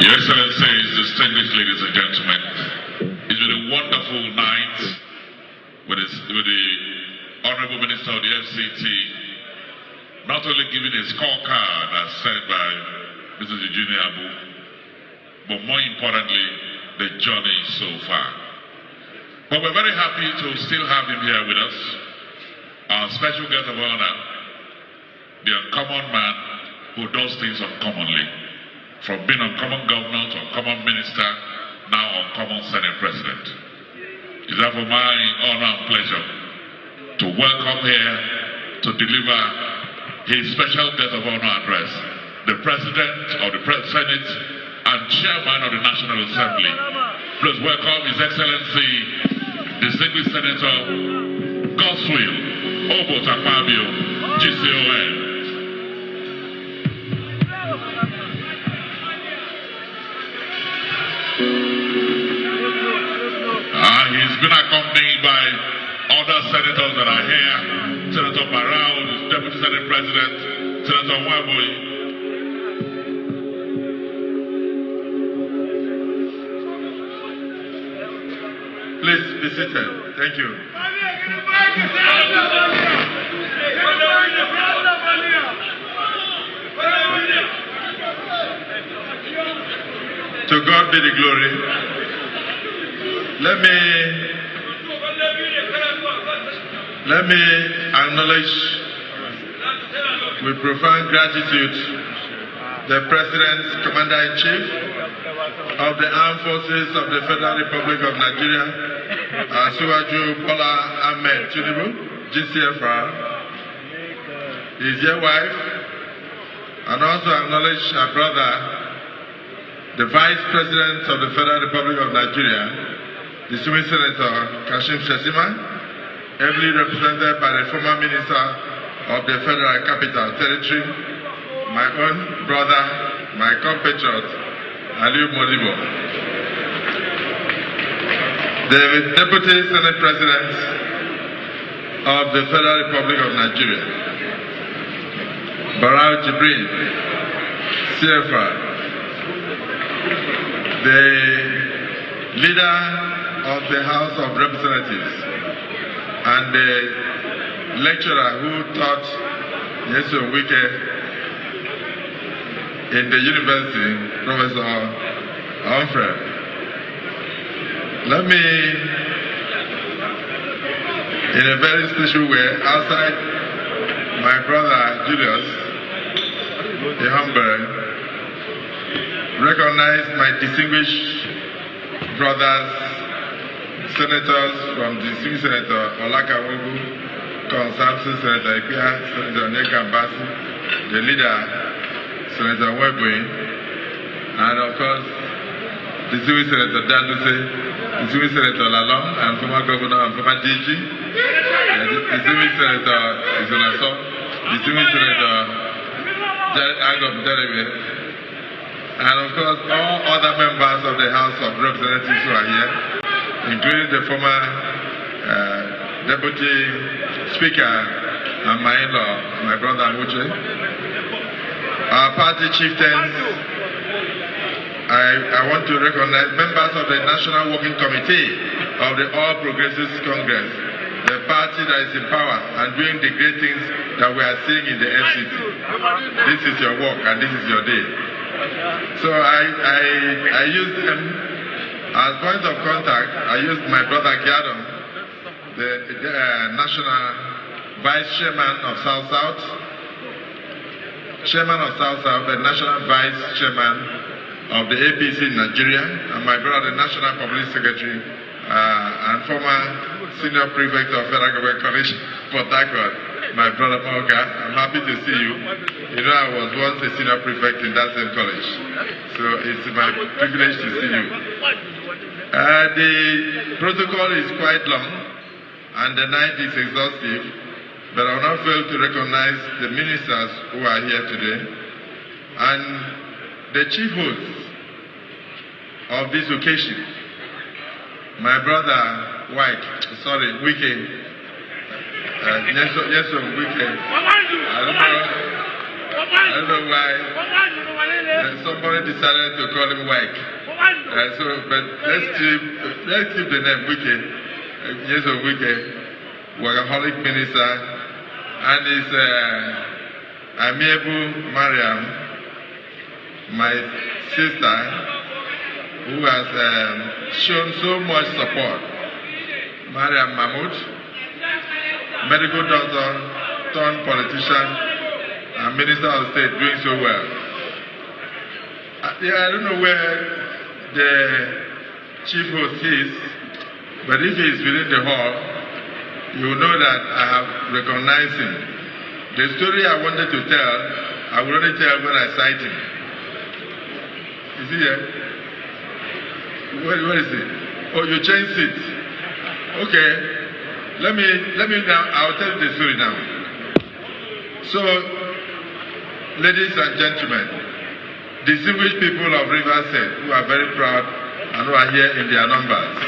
Your Excellencies, distinguished ladies and gentlemen, it's been a wonderful night with the Honorable Minister of the FCT, not only giving a scorecard as said by Mrs. Eugenia Abu, but more importantly, the journey so far. But we're very happy to still have him here with us, our special guest of honor, the uncommon man who does things uncommonly. From being uncommon governor to uncommon minister, now uncommon Senate President. It's therefore my honor and pleasure to welcome here to deliver his special guest of honor address, the President of the Senate and Chairman of the National Assembly. Please welcome His Excellency, Distinguished Senator Godswill Obotakpabio. GCON. He's been accompanied by other senators that are here. Senator Barao, the Deputy Senate President, Senator Nwabui. Please be seated. Thank you. To God be the glory. Let me acknowledge with profound gratitude the President's Commander-in-Chief of the Armed Forces of the Federal Republic of Nigeria, Asiwaju Bola Ahmed Tinubu, GCFR, his dear wife, and also acknowledge her brother, the Vice President of the Federal Republic of Nigeria, distinguished Senator Kashim Shettima, ably represented by the former Minister of the Federal Capital Territory, my own brother, my compatriot, Aliu Modibo. The Deputy Senate President of the Federal Republic of Nigeria, Barao Jibrin, CFR, the leader of the House of Representatives and the lecturer who taught Nyesom Wike in the university, Professor Humphrey. Let me, in a very special way, outside my brother Julius, the Humber, recognize my distinguished brothers, senators from distinguished Senator Olaka Wogu, Consamson, Senator Ikea, Senator Neka Mbasi, the leader, Senator Nwebui, and of course, distinguished Senator Danduse, distinguished Senator Lalong, and former governor and former DG, distinguished Senator Isolaso, distinguished Senator Agom Derebe, and of course, all other members of the House of Representatives who are here, including the former Deputy Speaker and my in-law, my brother Amuche, our party chieftains. I want to recognize members of the National Working Committee of the All Progressives Congress, the party that is in power and doing the great things that we are seeing in the FCT. This is your work and this is your day. So I used them as point of contact. I used my brother Giadon, the National Vice Chairman of South-South, Chairman of South-South, the National Vice Chairman of the APC in Nigeria, and my brother, the National Public Secretary and former Senior Prefect of Federal Government College, Port Harcourt, my brother Moga. I'm happy to see you. You know, I was once a Senior Prefect in that same college, so it's my privilege to see you. The protocol is quite long, and the night is exhaustive, but I will not fail to recognize the ministers who are here today, and the chief host of this occasion, my brother Wike, Nyesom Wike. I don't know why somebody decided to call him Wike. But let's keep the name Wike. Nyesom Wike, workaholic minister, and his amiable Mariam, my sister, who has shown so much support. Mariam Mahmoud, medical doctor, turned politician, and Minister of State, doing so well. I don't know where the chief host is, but if he is within the hall, you will know that I have recognized him. The story I wanted to tell, I will only tell when I sight him. Is he here? Where is he? Oh, you changed seats. Okay. Let me now, I'll tell you the story now. So, ladies and gentlemen, distinguished people of Rivers State who are very proud and who are here in their numbers,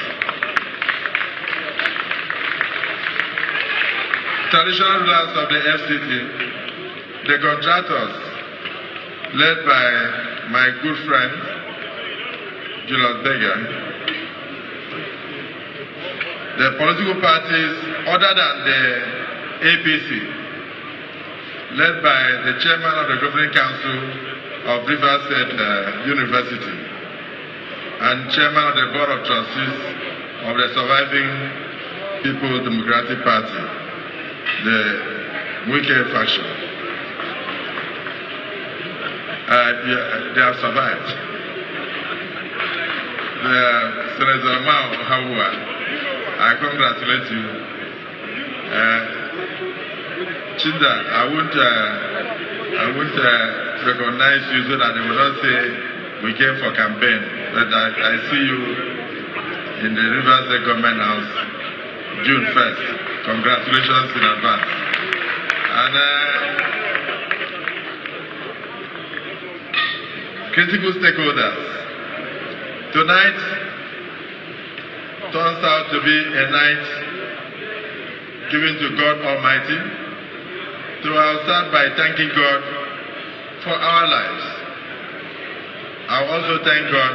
traditional rulers of the FCTA, the contractors, led by my good friend, Julius Berger, the political parties other than the APC, led by the chairman of the Governing Council of Rivers State University and chairman of the Board of Trustees of the surviving People's Democratic Party, the Wike faction. They have survived. Senator Mao Hawa, I congratulate you. Chinda, I won't recognize you so that they will not say we came for campaign. But I see you in the Rivers State Government House June 1st. Congratulations in advance. And critical stakeholders. Tonight turns out to be a night given to God Almighty. So I'll start by thanking God for our lives. I'll also thank God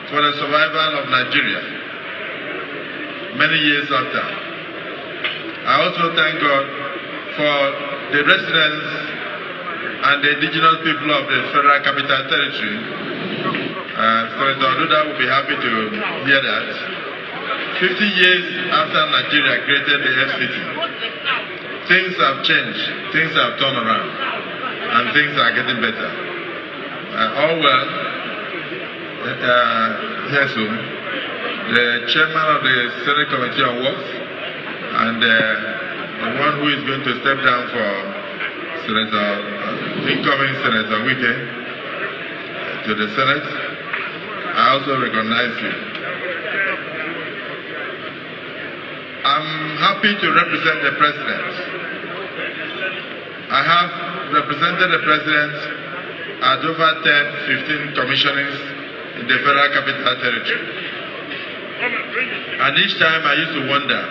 for the survival of Nigeria many years after. I also thank God for the residents and the indigenous people of the Federal Capital Territory. Senator Duda will be happy to hear that. 50 years after Nigeria created the FCT, things have changed, things have turned around, and things are getting better. All well, here soon, the chairman of the Senate Committee on Works and the one who is going to step down for incoming Senator Wike to the Senate, I also recognize you. I'm happy to represent the President. I have represented the President at over 10, 15 commissionings in the Federal Capital Territory. And each time I used to wonder,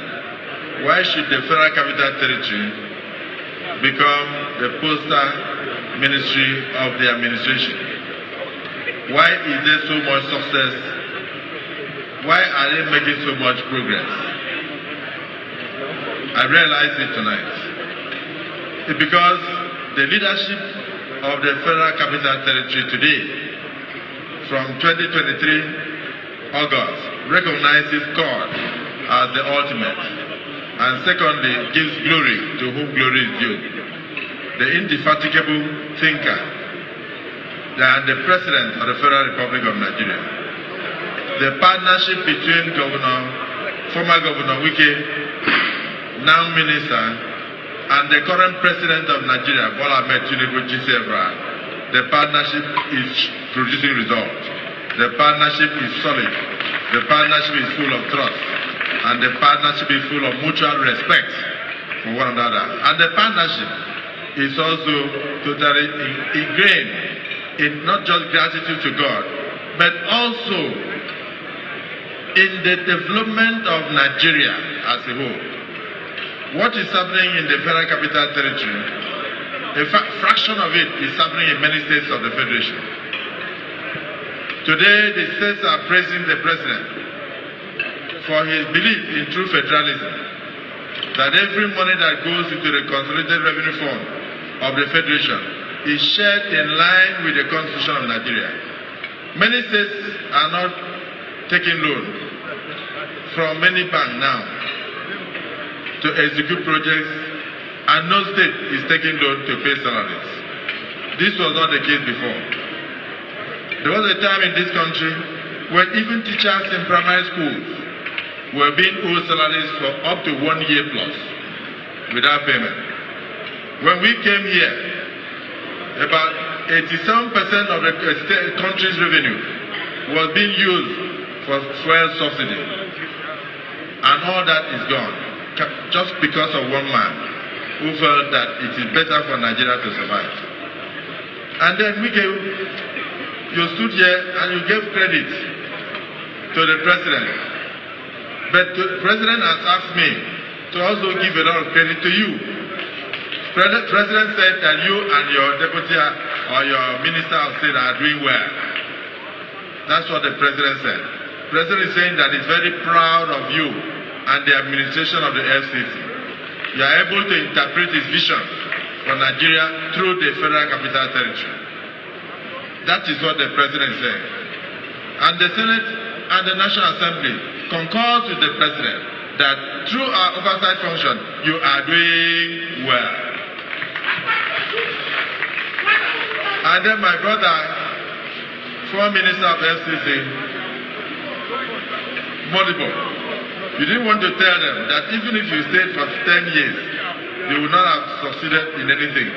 why should the Federal Capital Territory become the poster ministry of the administration? Why is there so much success? Why are they making so much progress? I realize it tonight. It's because the leadership of the Federal Capital Territory today, from 2023 August, recognizes God as the ultimate, and secondly, gives glory to whom glory is due. The indefatigable thinker, and the President of the Federal Republic of Nigeria. The partnership between former Governor Wike, now Minister, and the current President of Nigeria, Bola Ahmed Tinubu GCFR, the partnership is producing results. The partnership is solid. The partnership is full of trust. And the partnership is full of mutual respect for one another. And the partnership is also totally ingrained in not just gratitude to God, but also in the development of Nigeria as a whole. What is happening in the Federal Capital Territory, a fraction of it is happening in many states of the Federation. Today, the states are praising the President for his belief in true federalism, that every money that goes into the Consolidated Revenue Fund of the Federation is shared in line with the Constitution of Nigeria. Many states are not taking loan from any bank now to execute projects, and no state is taking loan to pay salaries. This was not the case before. There was a time in this country when even teachers in primary schools were being owed salaries for up to 1 year plus without payment. When we came here, about 87% of the country's revenue was being used for fuel subsidy. And all that is gone, just because of one man. who felt that it is better for Nigeria to survive. And then you stood here and you gave credit to the president. But the president has asked me to also give a lot of credit to you. The president said that you and your deputy or your minister of state are doing well. That's what the president said. The president is saying that he's very proud of you and the administration of the FCT. You are able to interpret his vision for Nigeria through the Federal Capital Territory. That is what the president said. And the Senate and the National Assembly concurs with the president that through our oversight function, you are doing well. And then my brother, former Minister of FCC, Modibo, you didn't want to tell them that even if you stayed for 10 years, you would not have succeeded in anything.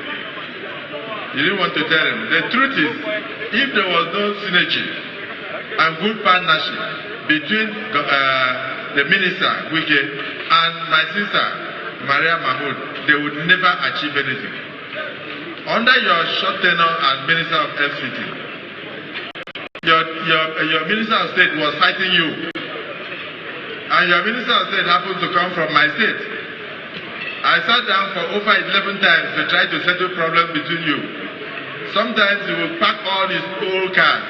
You didn't want to tell them. The truth is, if there was no synergy and good partnership between the minister, Wike, and my sister, Maria Mahmoud, they would never achieve anything. Under your short tenure as Minister of FCT, your Minister of State was fighting you. And your Minister of State happens to come from my state. I sat down for over 11 times to try to settle problems between you. Sometimes he will park all his old cars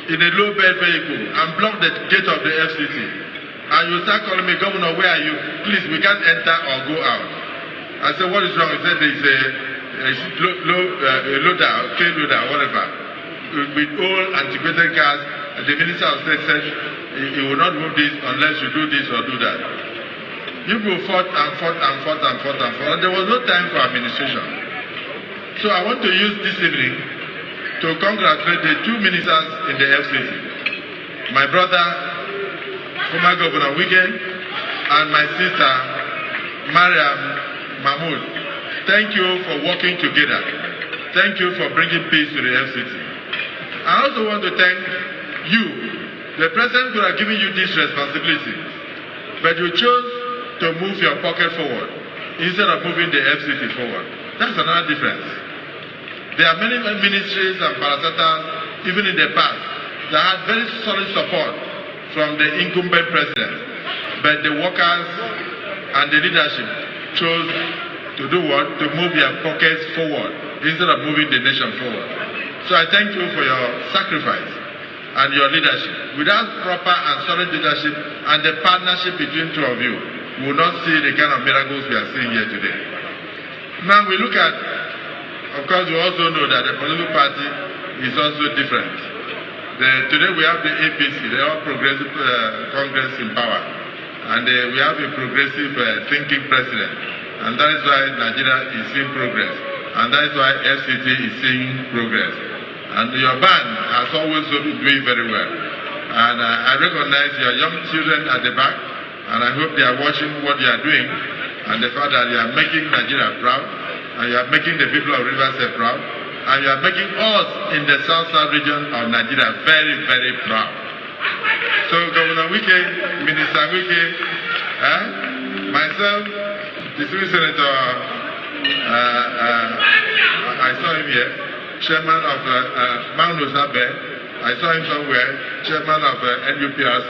in a low-bed vehicle and block the gate of the FCT. And you start calling me, Governor, where are you? Please, we can't enter or go out. I said, what is wrong? He said, there's a loader, K-loader, whatever, with old antiquated cars. And the Minister of State said, he will not move this unless you do this or do that. You go fought and fought and fought and fought and fought. There was no time for administration. So I want to use this evening to congratulate the two ministers in the FCT. My brother, former Governor Wike, and my sister, Maria Mahmoud. Thank you for working together. Thank you for bringing peace to the FCT. I also want to thank you. The president could have given you this responsibility, but you chose to move your pocket forward instead of moving the FCT forward. That's another difference. There are many ministries and parastatals, even in the past, that had very solid support from the incumbent president, but the workers and the leadership chose to do what? To move their pockets forward instead of moving the nation forward. So I thank you for your sacrifice and your leadership. Without proper and solid leadership and the partnership between two of you, we will not see the kind of miracles we are seeing here today. Now we look at, of course, we also know that the political party is also different. Today we have the APC, the All Progressive Congress in power, and we have a progressive thinking president, and that is why Nigeria is seeing progress, and that is why FCT is seeing progress. And your band has always been doing very well. And I recognize your young children at the back, and I hope they are watching what you are doing, and the fact that you are making Nigeria proud, and you are making the people of Rivers State proud, and you are making us in the south-south region of Nigeria very, very proud. So Governor Wike, Minister Wike, myself, Distinguished Senator, I saw him here, Chairman of Magnus Abe, I saw him somewhere, Chairman of NUPRC.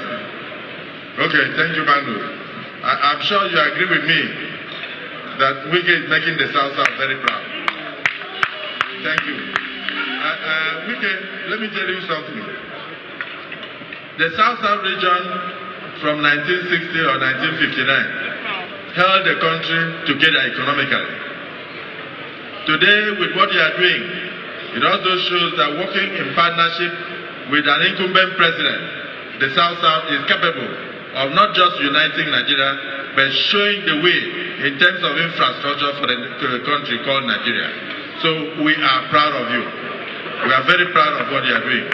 Okay, thank you, Magnus. I'm sure you agree with me that Wike is making the South-South very proud. Thank you. Wike, let me tell you something. The South-South region from 1960 or 1959 held the country together economically. Today, with what you are doing, it also shows that working in partnership with an incumbent president, the South-South is capable of not just uniting Nigeria, but showing the way in terms of infrastructure for the country called Nigeria. So we are proud of you. We are very proud of what you are doing.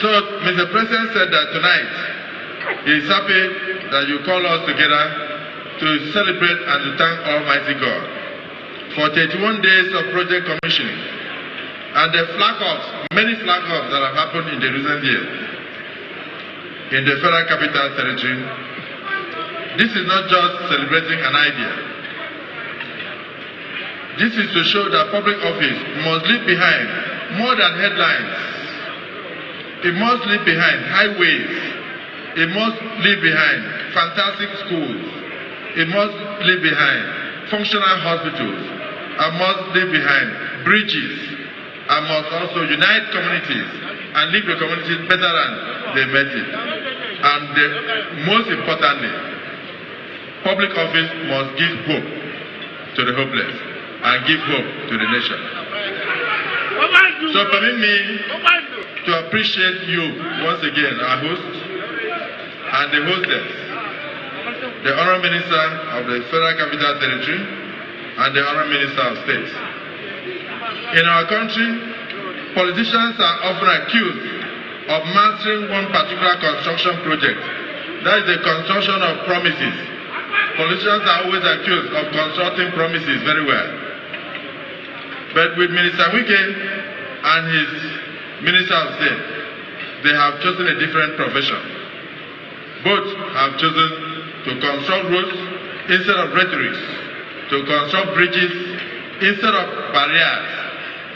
So Mr. President said that tonight he is happy that you call us together to celebrate and to thank Almighty God for 31 days of project commissioning and the flag-offs, many flag-offs that have happened in the recent years in the Federal Capital Territory. This is not just celebrating an idea. This is to show that public office must leave behind more than headlines. It must leave behind highways. It must leave behind fantastic schools. It must leave behind functional hospitals. And must leave behind bridges. And must also unite communities and leave the communities better than they met it. And most importantly, public office must give hope to the hopeless and give hope to the nation. So permit me to appreciate you once again, our host and the hostess, the Honourable Minister of the Federal Capital Territory and the Honourable Minister of State. In our country, politicians are often accused of mastering one particular construction project. That is the construction of promises. Politicians are always accused of constructing promises very well. But with Minister Wike and his Minister of State, they have chosen a different profession. Both have chosen to construct roads instead of rhetoric, to construct bridges instead of barriers,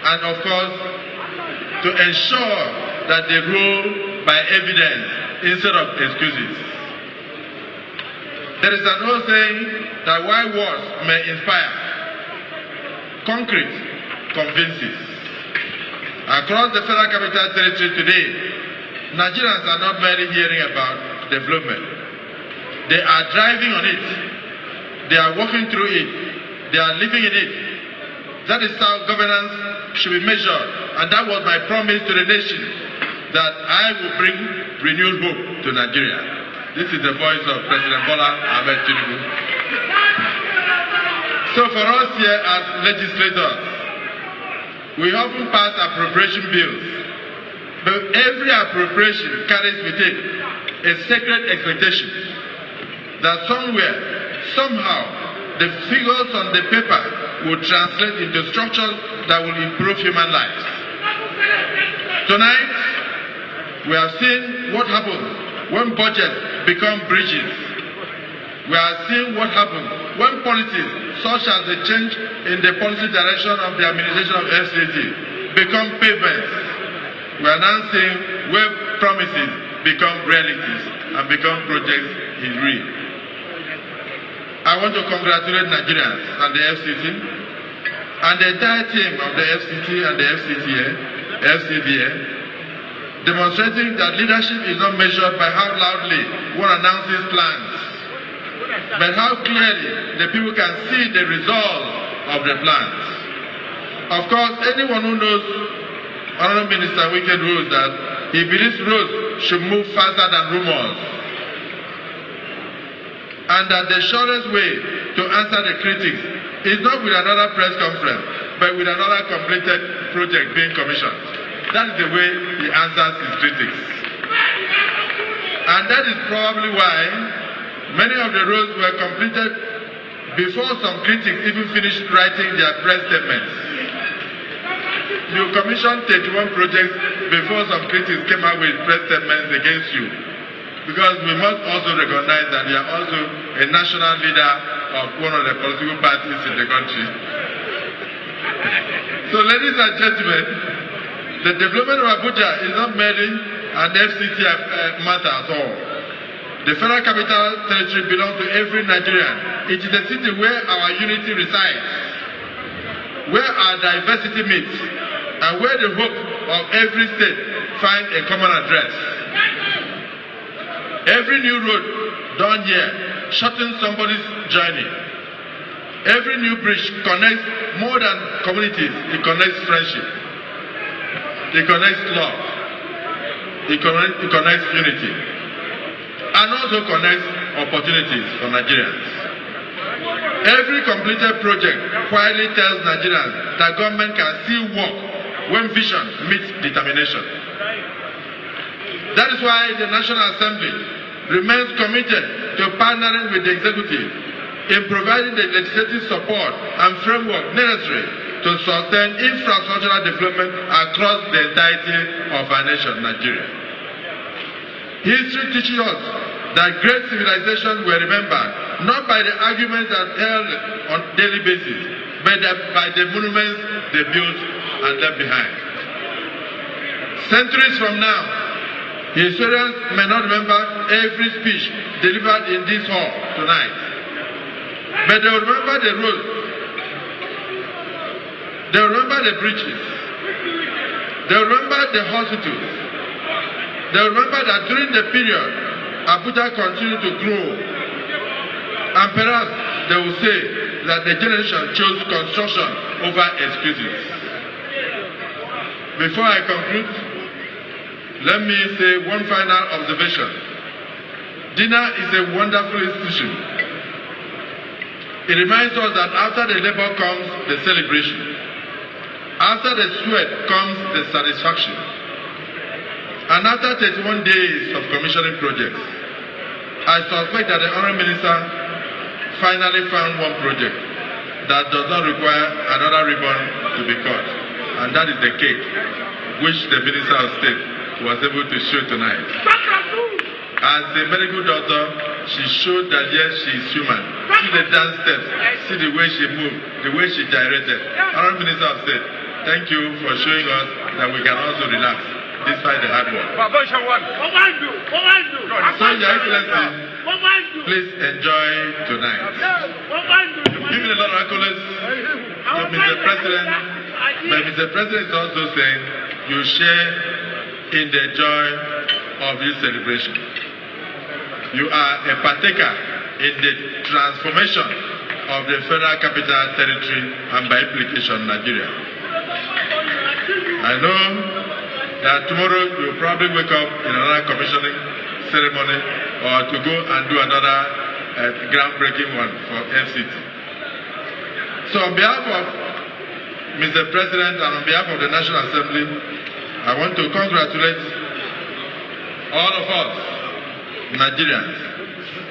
and of course, to ensure that they rule by evidence instead of excuses. There is an old saying that while words may inspire, concrete convinces. Across the Federal Capital Territory today, Nigerians are not merely hearing about development. They are driving on it. They are walking through it. They are living in it. That is how governance should be measured. And that was my promise to the nation, that I will bring renewed hope to Nigeria. This is the voice of President Bola Ahmed Tinubu. So for us here as legislators, we often pass appropriation bills, but every appropriation carries with it a sacred expectation that somewhere, somehow, the figures on the paper will translate into structures that will improve human lives. Tonight, we have seen what happens when budgets become bridges. We are seeing what happens when policies, such as the change in the policy direction of the administration of FCTA, become pavements. We are now seeing where promises become realities and become projects in real. I want to congratulate Nigerians and the FCT and the entire team of the FCT and the FCTA, demonstrating that leadership is not measured by how loudly one announces plans, but how clearly the people can see the results of the plans. Of course, anyone who knows Honourable Minister Wike knows that he believes roads should move faster than rumors, and that the surest way to answer the critics is not with another press conference, but with another completed project being commissioned. That is the way he answers his critics. And that is probably why many of the roads were completed before some critics even finished writing their press statements. You commissioned 31 projects before some critics came out with press statements against you. Because we must also recognize that you are also a national leader of one of the political parties in the country. So ladies and gentlemen, the development of Abuja is not merely an FCTA matter at all. The Federal Capital Territory belongs to every Nigerian. It is a city where our unity resides, where our diversity meets, and where the hope of every state finds a common address. Every new road done here shortens somebody's journey. Every new bridge connects more than communities. It connects friendship. It connects love. It connects unity. And also connects opportunities for Nigerians. Every completed project quietly tells Nigerians that government can still work when vision meets determination. That is why the National Assembly remains committed to partnering with the executive in providing the legislative support and framework necessary to sustain infrastructural development across the entirety of our nation, Nigeria. History teaches us that great civilizations were remembered not by the arguments that held on a daily basis, but by the monuments they built and left behind. Centuries from now, historians may not remember every speech delivered in this hall tonight, but they will remember the roads, they will remember the bridges, they will remember the hospitals, they will remember that during the period, Abuja continued to grow, and perhaps they will say that the generation chose construction over excuses. Before I conclude, let me say one final observation. Dinner is a wonderful institution. It reminds us that after the labor comes the celebration. After the sweat comes the satisfaction. And after 31 days of commissioning projects, I suspect that the Honourable Minister finally found one project that does not require another ribbon to be cut. And that is the cake, which the Minister of State was able to show tonight. As a medical doctor, she showed that yes, she is human. See the dance steps, see the way she moved, the way she gyrated. Honourable Minister of State, thank you for showing us that we can also relax despite the hard work. So, Your Excellency, please enjoy tonight. Give me a lot of accolades to Mr. President, but Mr. President is also saying you share in the joy of this celebration. You are a partaker in the transformation of the Federal Capital Territory and by implication Nigeria. I know that tomorrow you will probably wake up in another commissioning ceremony or to go and do another groundbreaking one for FCT. So on behalf of Mr. President and on behalf of the National Assembly, I want to congratulate all of us, Nigerians,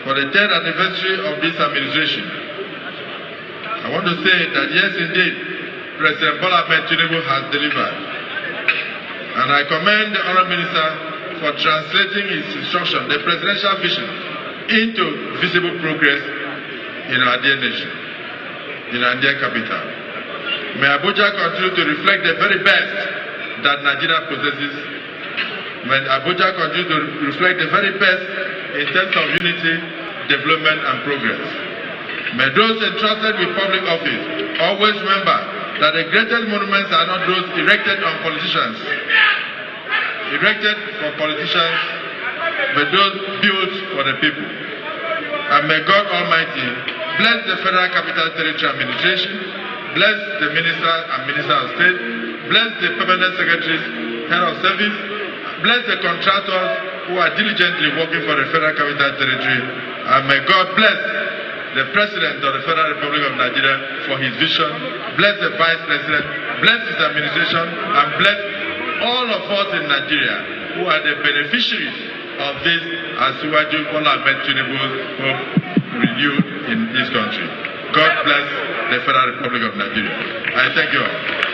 for the 10th anniversary of this administration. I want to say that yes, indeed, President Bola Ahmed Tinubu has delivered. And I commend the Honourable Minister for translating his instruction, the presidential vision, into visible progress in our dear nation, in our dear capital. May Abuja continue to reflect the very best that Nigeria possesses. May Abuja continue to reflect the very best in terms of unity, development and progress. May those entrusted with public office always remember that the greatest monuments are not those erected on politicians, but those built for the people. And may God Almighty bless the Federal Capital Territory Administration, bless the Minister and Minister of State, bless the Permanent Secretaries, Head of Service, bless the contractors who are diligently working for the Federal Capital Territory, and may God bless the President of the Federal Republic of Nigeria for his vision, bless the Vice President, bless his administration, and bless all of us in Nigeria who are the beneficiaries of this Asiwaju Bola Ahmed Tinubu's hope renewed in this country. God bless the Federal Republic of Nigeria. I thank you all.